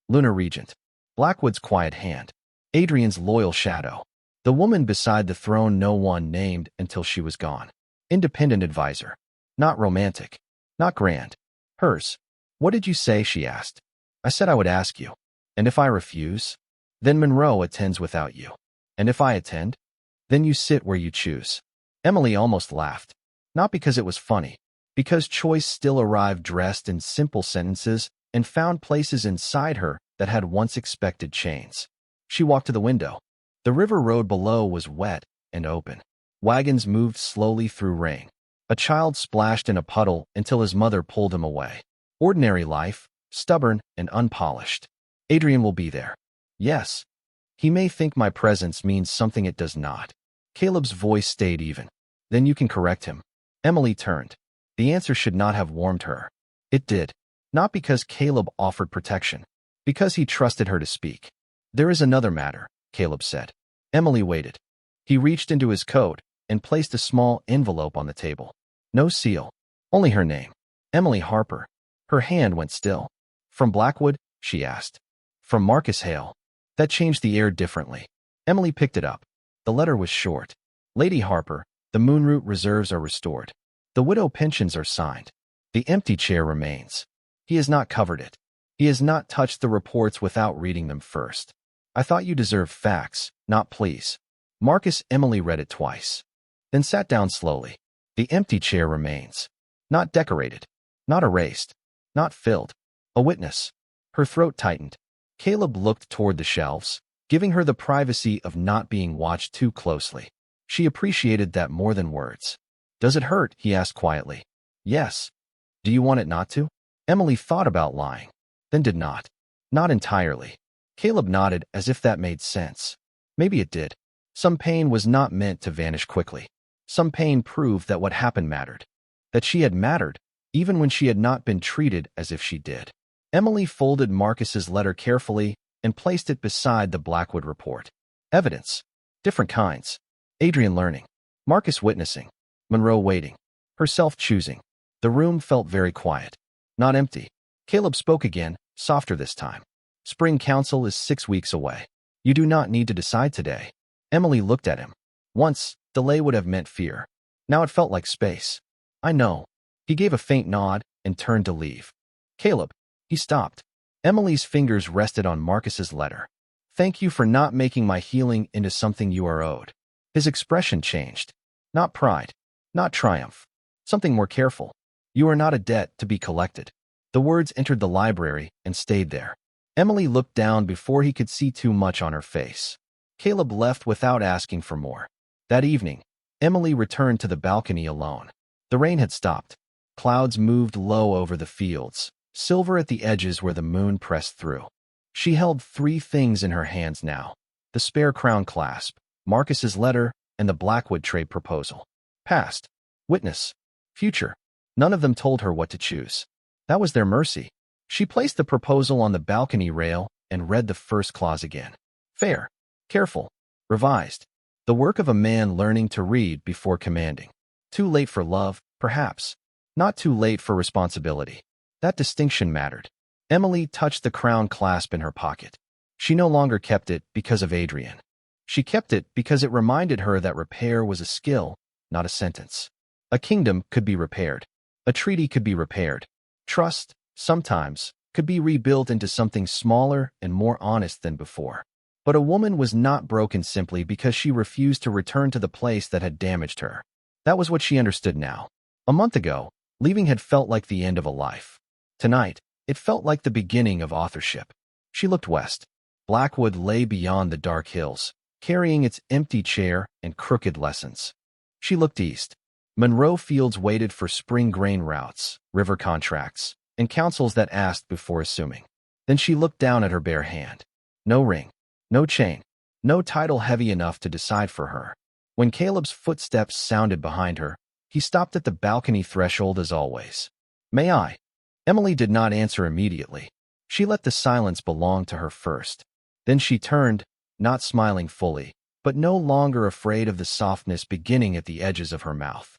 Lunar Regent. Blackwood's quiet hand. Adrian's loyal shadow. The woman beside the throne no one named until she was gone. Independent advisor. Not romantic. Not grand. Hers. What did you say, she asked. I said I would ask you. And if I refuse? Then Monroe attends without you. And if I attend? Then you sit where you choose. Emily almost laughed. Not because it was funny. Because choice still arrived dressed in simple sentences and found places inside her that had once expected chains. She walked to the window. The river road below was wet and open. Wagons moved slowly through rain. A child splashed in a puddle until his mother pulled him away. Ordinary life, stubborn and unpolished. Adrian will be there. Yes. He may think my presence means something it does not. Caleb's voice stayed even. Then you can correct him. Emily turned. The answer should not have warmed her. It did. Not because Caleb offered protection. Because he trusted her to speak. There is another matter, Caleb said. Emily waited. He reached into his coat and placed a small envelope on the table. No seal. Only her name. Emily Harper. Her hand went still. From Blackwood? She asked. From Marcus Hale. That changed the air differently. Emily picked it up. The letter was short. Lady Harper, the Moonroot reserves are restored. The widow pensions are signed. The empty chair remains. He has not covered it. He has not touched the reports without reading them first. I thought you deserved facts, not pleas. Marcus. Emily read it twice. Then sat down slowly. The empty chair remains. Not decorated. Not erased. Not filled. A witness. Her throat tightened. Caleb looked toward the shelves, giving her the privacy of not being watched too closely. She appreciated that more than words. Does it hurt? He asked quietly. Yes. Do you want it not to? Emily thought about lying, then did not. Not entirely. Caleb nodded as if that made sense. Maybe it did. Some pain was not meant to vanish quickly. Some pain proved that what happened mattered. That she had mattered, even when she had not been treated as if she did. Emily folded Marcus's letter carefully and placed it beside the Blackwood report. Evidence. Different kinds. Adrian learning. Marcus witnessing. Monroe waiting. Herself choosing. The room felt very quiet. Not empty. Caleb spoke again, softer this time. Spring Council is 6 weeks away. You do not need to decide today. Emily looked at him. Once, delay would have meant fear. Now it felt like space. I know. He gave a faint nod and turned to leave. Caleb. He stopped. Emily's fingers rested on Marcus's letter. Thank you for not making my healing into something you are owed. His expression changed. Not pride. Not triumph. Something more careful. You are not a debt to be collected. The words entered the library and stayed there. Emily looked down before he could see too much on her face. Caleb left without asking for more. That evening, Emily returned to the balcony alone. The rain had stopped. Clouds moved low over the fields, silver at the edges where the moon pressed through. She held 3 things in her hands now. The spare crown clasp, Marcus's letter, and the Blackwood trade proposal. Past. Witness. Future. None of them told her what to choose. That was their mercy. She placed the proposal on the balcony rail and read the first clause again. Fair. Careful. Revised. The work of a man learning to read before commanding. Too late for love, perhaps. Not too late for responsibility. That distinction mattered. Emily touched the crown clasp in her pocket. She no longer kept it because of Adrian. She kept it because it reminded her that repair was a skill, not a sentence. A kingdom could be repaired. A treaty could be repaired. Trust, sometimes, could be rebuilt into something smaller and more honest than before. But a woman was not broken simply because she refused to return to the place that had damaged her. That was what she understood now. A month ago, leaving had felt like the end of a life. Tonight, it felt like the beginning of authorship. She looked west. Blackwood lay beyond the dark hills, carrying its empty chair and crooked lessons. She looked east. Monroe Fields waited for spring grain routes, river contracts, and councils that asked before assuming. Then she looked down at her bare hand. No ring, no chain, no title heavy enough to decide for her. When Caleb's footsteps sounded behind her, he stopped at the balcony threshold as always. "May I?" Emily did not answer immediately. She let the silence belong to her first. Then she turned, not smiling fully, but no longer afraid of the softness beginning at the edges of her mouth.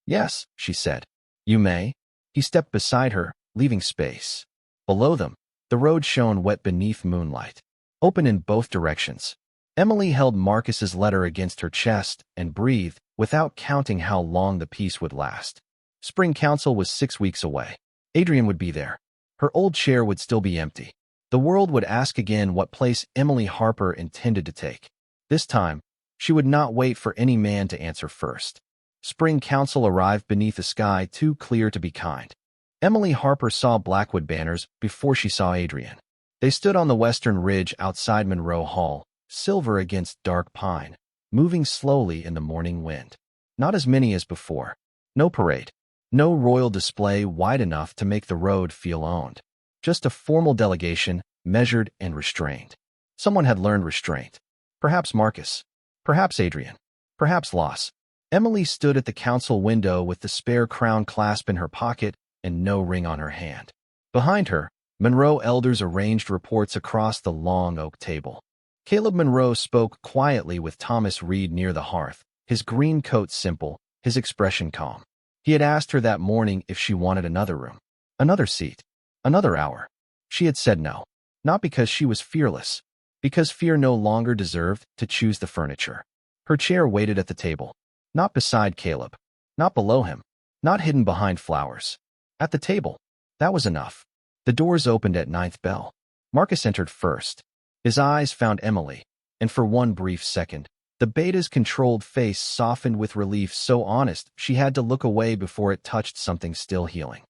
"Yes," she said. "You may." He stepped beside her, leaving space. Below them, the road shone wet beneath moonlight, open in both directions. Emily held Marcus's letter against her chest and breathed, without counting how long the peace would last. Spring Council was 6 weeks away. Adrian would be there. Her old chair would still be empty. The world would ask again what place Emily Harper intended to take. This time, she would not wait for any man to answer first. Spring Council arrived beneath a sky too clear to be kind. Emily Harper saw Blackwood banners before she saw Adrian. They stood on the western ridge outside Monroe Hall, silver against dark pine, moving slowly in the morning wind. Not as many as before. No parade. No royal display wide enough to make the road feel owned. Just a formal delegation, measured and restrained. Someone had learned restraint. Perhaps Marcus. Perhaps Adrian. Perhaps Loss. Emily stood at the council window with the spare crown clasp in her pocket and no ring on her hand. Behind her, Monroe elders arranged reports across the long oak table. Caleb Monroe spoke quietly with Thomas Reed near the hearth, his green coat simple, his expression calm. He had asked her that morning if she wanted another room, another seat, another hour. She had said no, not because she was fearless, because fear no longer deserved to choose the furniture. Her chair waited at the table, not beside Caleb, not below him, not hidden behind flowers. At the table, that was enough. The doors opened at 9th bell. Marcus entered first. His eyes found Emily, and for one brief second, the beta's controlled face softened with relief so honest she had to look away before it touched something still healing.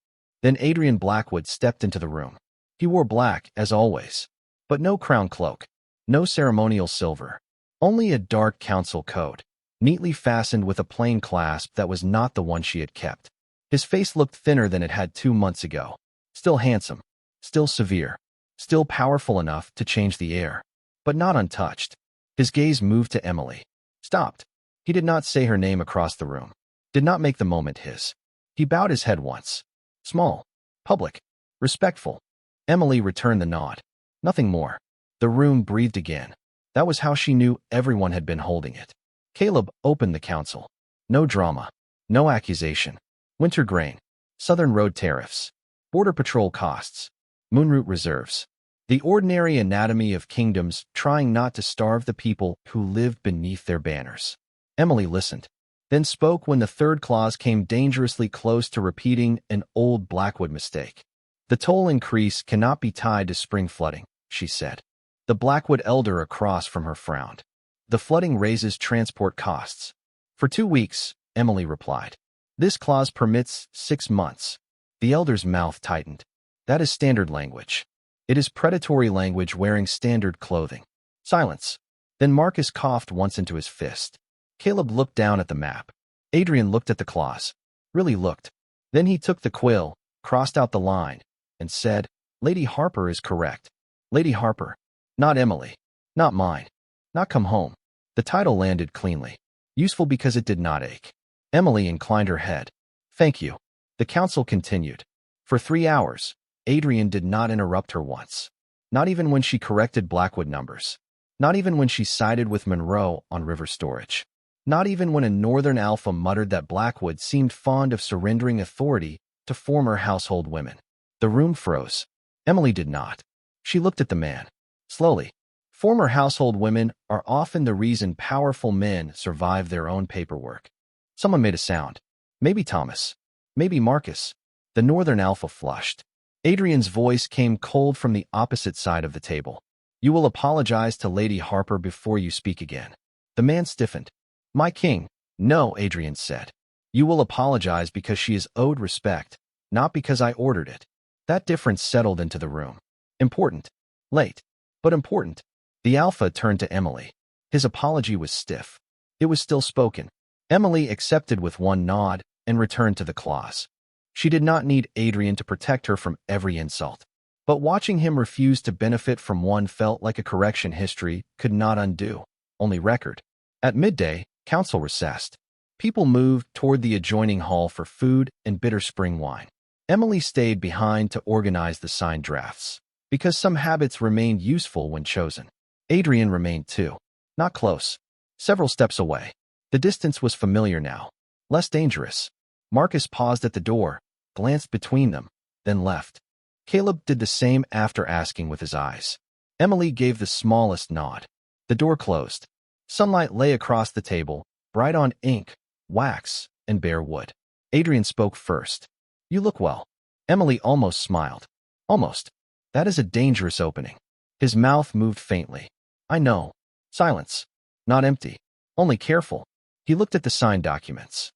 Then Adrian Blackwood stepped into the room. He wore black, as always, but no crown cloak, no ceremonial silver, only a dark council coat, neatly fastened with a plain clasp that was not the one she had kept. His face looked thinner than it had 2 months ago, still handsome, still severe, still powerful enough to change the air, but not untouched. His gaze moved to Emily. Stopped. He did not say her name across the room, did not make the moment his. He bowed his head once. Small, public, respectful. Emily returned the nod. Nothing more. The room breathed again. That was how she knew everyone had been holding it. Caleb opened the council. No drama. No accusation. Winter grain. Southern road tariffs. Border patrol costs. Moonroot reserves. The ordinary anatomy of kingdoms trying not to starve the people who lived beneath their banners. Emily listened, then spoke when the third clause came dangerously close to repeating an old Blackwood mistake. "The toll increase cannot be tied to spring flooding," she said. The Blackwood elder across from her frowned. "The flooding raises transport costs." "For 2 weeks," Emily replied. "This clause permits 6 months. The elder's mouth tightened. "That is standard language. It is predatory language wearing standard clothing." Silence. Then Marcus coughed once into his fist. Caleb looked down at the map. Adrian looked at the clause. Really looked. Then he took the quill, crossed out the line, and said, "Lady Harper is correct. Lady Harper. Not Emily. Not mine. Not come home." The title landed cleanly. Useful because it did not ache. Emily inclined her head. "Thank you." The council continued. For 3 hours, Adrian did not interrupt her once. Not even when she corrected Blackwood numbers. Not even when she sided with Monroe on river storage. Not even when a northern alpha muttered that Blackwood seemed fond of surrendering authority to former household women. The room froze. Emily did not. She looked at the man. Slowly. Former household women are often the reason powerful men survive their own paperwork. Someone made a sound. Maybe Thomas. Maybe Marcus. The northern alpha flushed. Adrian's voice came cold from the opposite side of the table. "You will apologize to Lady Harper before you speak again." The man stiffened. "My king." "No," Adrian said. "You will apologize because she is owed respect, not because I ordered it." That difference settled into the room. Important. Late. But important. The alpha turned to Emily. His apology was stiff. It was still spoken. Emily accepted with one nod, and returned to the claws. She did not need Adrian to protect her from every insult. But watching him refuse to benefit from one felt like a correction history could not undo, only record. At midday, council recessed. People moved toward the adjoining hall for food and bitter spring wine. Emily stayed behind to organize the signed drafts, because some habits remained useful when chosen. Adrian remained too. Not close. Several steps away. The distance was familiar now. Less dangerous. Marcus paused at the door, glanced between them, then left. Caleb did the same after asking with his eyes. Emily gave the smallest nod. The door closed. Sunlight lay across the table, bright on ink, wax, and bare wood. Adrian spoke first. You look well. Emily almost smiled. Almost. That is a dangerous opening. His mouth moved faintly. I know. Silence. Not empty. Only careful. He looked at the signed documents.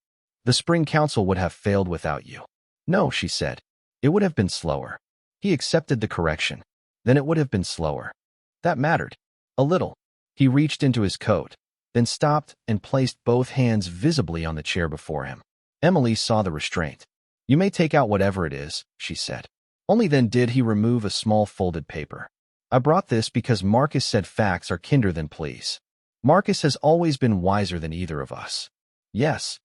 The Spring Council would have failed without you. No, she said. It would have been slower. He accepted the correction. Then it would have been slower. That mattered. A little. He reached into his coat, then stopped and placed both hands visibly on the chair before him. Emily saw the restraint. You may take out whatever it is, she said. Only then did he remove a small folded paper. I brought this because Marcus said facts are kinder than pleas. Marcus has always been wiser than either of us. Yes.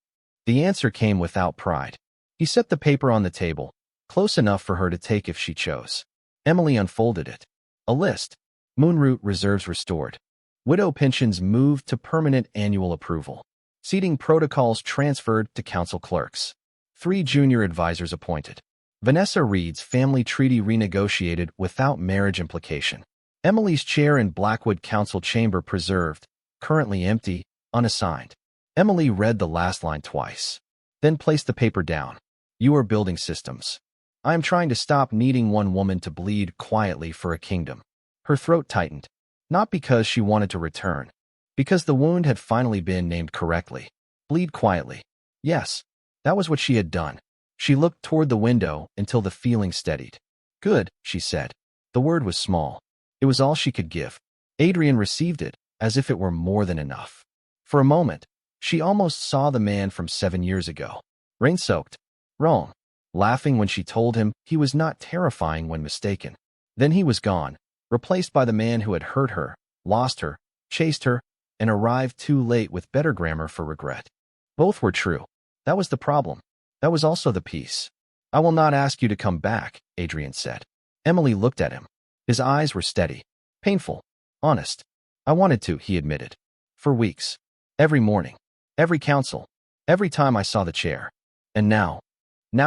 The answer came without pride. He set the paper on the table, close enough for her to take if she chose. Emily unfolded it. A list. Moonroot reserves restored. Widow pensions moved to permanent annual approval. Seating protocols transferred to council clerks. 3 junior advisors appointed. Vanessa Reed's family treaty renegotiated without marriage implication. Emily's chair in Blackwood Council chamber preserved, currently empty, unassigned. Emily read the last line twice, then placed the paper down. You are building systems. I am trying to stop needing one woman to bleed quietly for a kingdom. Her throat tightened, not because she wanted to return, because the wound had finally been named correctly. Bleed quietly. Yes, that was what she had done. She looked toward the window until the feeling steadied. Good, she said. The word was small. It was all she could give. Adrian received it as if it were more than enough. For a moment, she almost saw the man from 7 years ago. Rain-soaked. Wrong. Laughing when she told him he was not terrifying when mistaken. Then he was gone, replaced by the man who had hurt her, lost her, chased her, and arrived too late with better grammar for regret. Both were true. That was the problem. That was also the peace. I will not ask you to come back, Adrian said. Emily looked at him. His eyes were steady. Painful. Honest. I wanted to, he admitted. For weeks. Every morning. Every council. Every time I saw the chair. And now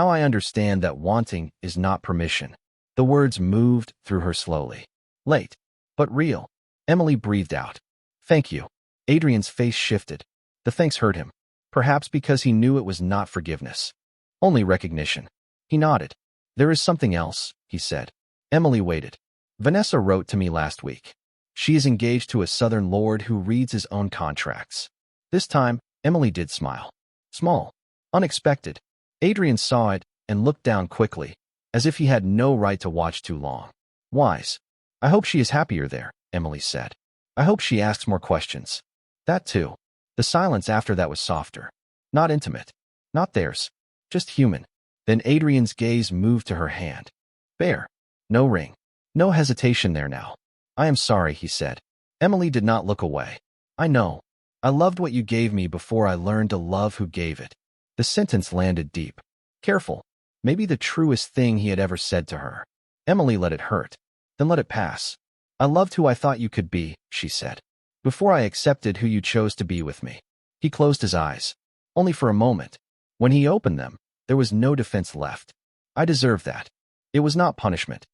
I understand that wanting is not permission. The words moved through her slowly. Late, but real. Emily breathed out. Thank you. Adrian's face shifted. The thanks hurt him. Perhaps because he knew it was not forgiveness. Only recognition. He nodded. There is something else, he said. Emily waited. Vanessa wrote to me last week. She is engaged to a southern lord who reads his own contracts. This time, Emily did smile. Small. Unexpected. Adrian saw it and looked down quickly, as if he had no right to watch too long. Wise. I hope she is happier there, Emily said. I hope she asks more questions. That too. The silence after that was softer. Not intimate. Not theirs. Just human. Then Adrian's gaze moved to her hand. Bare. No ring. No hesitation there now. I am sorry, he said. Emily did not look away. I know. I loved what you gave me before I learned to love who gave it. The sentence landed deep. Careful. Maybe the truest thing he had ever said to her. Emily let it hurt. Then let it pass. I loved who I thought you could be, she said. Before I accepted who you chose to be with me. He closed his eyes. Only for a moment. When he opened them, there was no defense left. I deserved that. It was not punishment.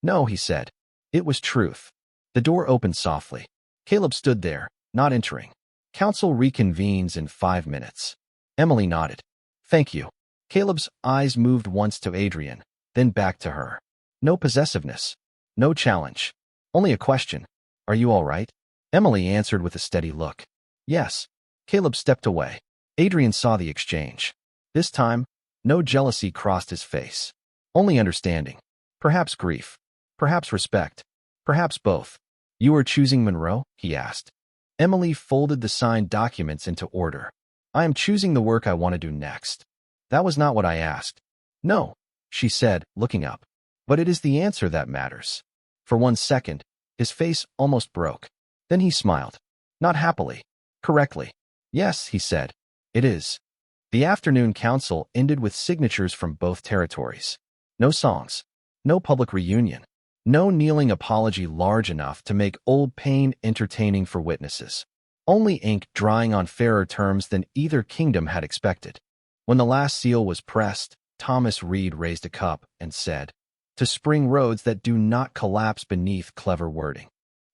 No, he said. It was truth. The door opened softly. Caleb stood there, not entering. Council reconvenes in 5 minutes. Emily nodded. Thank you. Caleb's eyes moved once to Adrian, then back to her. No possessiveness. No challenge. Only a question. Are you all right? Emily answered with a steady look. Yes. Caleb stepped away. Adrian saw the exchange. This time, no jealousy crossed his face. Only understanding. Perhaps grief. Perhaps respect. Perhaps both. You are choosing Monroe? He asked. Emily folded the signed documents into order. I am choosing the work I want to do next. That was not what I asked. No, she said, looking up. But it is the answer that matters. For 1 second, his face almost broke. Then he smiled. Not happily. Correctly. Yes, he said. It is. The afternoon council ended with signatures from both territories. No songs. No public reunion. No kneeling apology large enough to make old pain entertaining for witnesses. Only ink drying on fairer terms than either kingdom had expected. When the last seal was pressed, Thomas Reed raised a cup and said, "To spring roads that do not collapse beneath clever wording."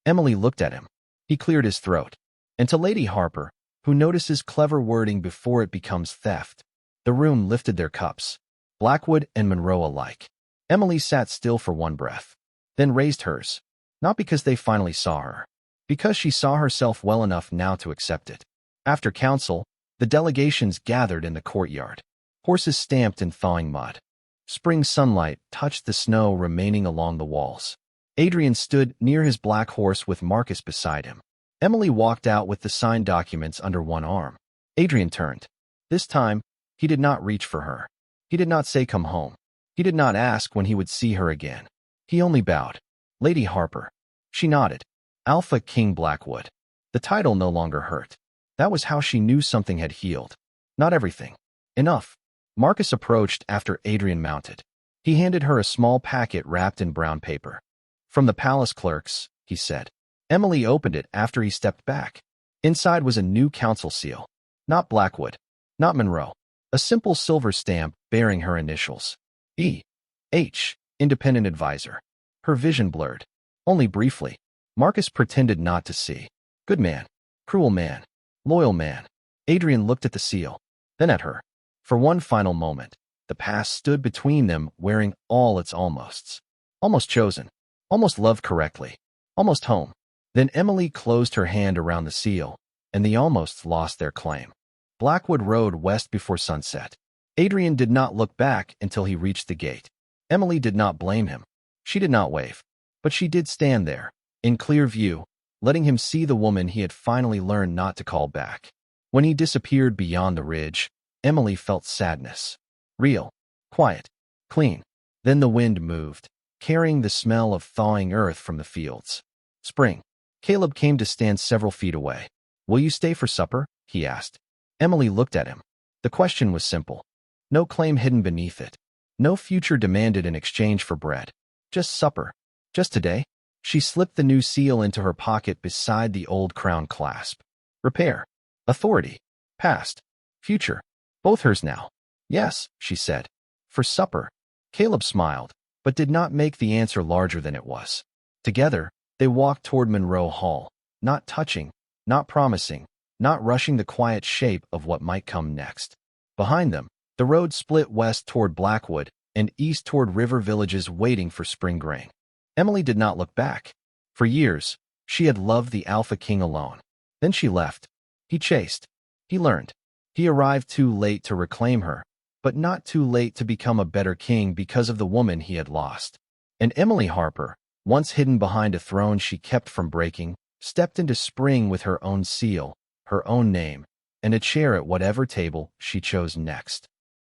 Emily looked at him. He cleared his throat. And to Lady Harper, who notices clever wording before it becomes theft, the room lifted their cups, Blackwood and Monroe alike. Emily sat still for one breath, then raised hers, not because they finally saw her, because she saw herself well enough now to accept it. After council, the delegations gathered in the courtyard. Horses stamped in thawing mud. Spring sunlight touched the snow remaining along the walls. Adrian stood near his black horse with Marcus beside him. Emily walked out with the signed documents under one arm. Adrian turned. This time, he did not reach for her. He did not say come home. He did not ask when he would see her again. He only bowed. Lady Harper. She nodded. Alpha King Blackwood. The title no longer hurt. That was how she knew something had healed. Not everything. Enough. Marcus approached after Adrian mounted. He handed her a small packet wrapped in brown paper. From the palace clerks, he said. Emily opened it after he stepped back. Inside was a new council seal. Not Blackwood. Not Monroe. A simple silver stamp bearing her initials. E.H. Independent Advisor. Her vision blurred. Only briefly. Marcus pretended not to see. Good man. Cruel man. Loyal man. Adrian looked at the seal, then at her. For one final moment, the past stood between them wearing all its almosts. Almost chosen. Almost loved correctly. Almost home. Then Emily closed her hand around the seal, and the almosts lost their claim. Blackwood rode west before sunset. Adrian did not look back until he reached the gate. Emily did not blame him. She did not wave. But she did stand there, in clear view, letting him see the woman he had finally learned not to call back. When he disappeared beyond the ridge, Emily felt sadness. Real. Quiet. Clean. Then the wind moved, carrying the smell of thawing earth from the fields. Spring. Caleb came to stand several feet away. "Will you stay for supper?" he asked. Emily looked at him. The question was simple. No claim hidden beneath it. No future demanded in exchange for bread. Just supper. Just today. She slipped the new seal into her pocket beside the old crown clasp. Repair. Authority. Past. Future. Both hers now. Yes, she said. For supper. Caleb smiled, but did not make the answer larger than it was. Together, they walked toward Monroe Hall, not touching, not promising, not rushing the quiet shape of what might come next. Behind them, the road split west toward Blackwood and east toward river villages waiting for spring grain. Emily did not look back. For years, she had loved the Alpha King alone. Then she left. He chased. He learned. He arrived too late to reclaim her, but not too late to become a better king because of the woman he had lost. And Emily Harper, once hidden behind a throne she kept from breaking, stepped into spring with her own seal, her own name, and a chair at whatever table she chose next.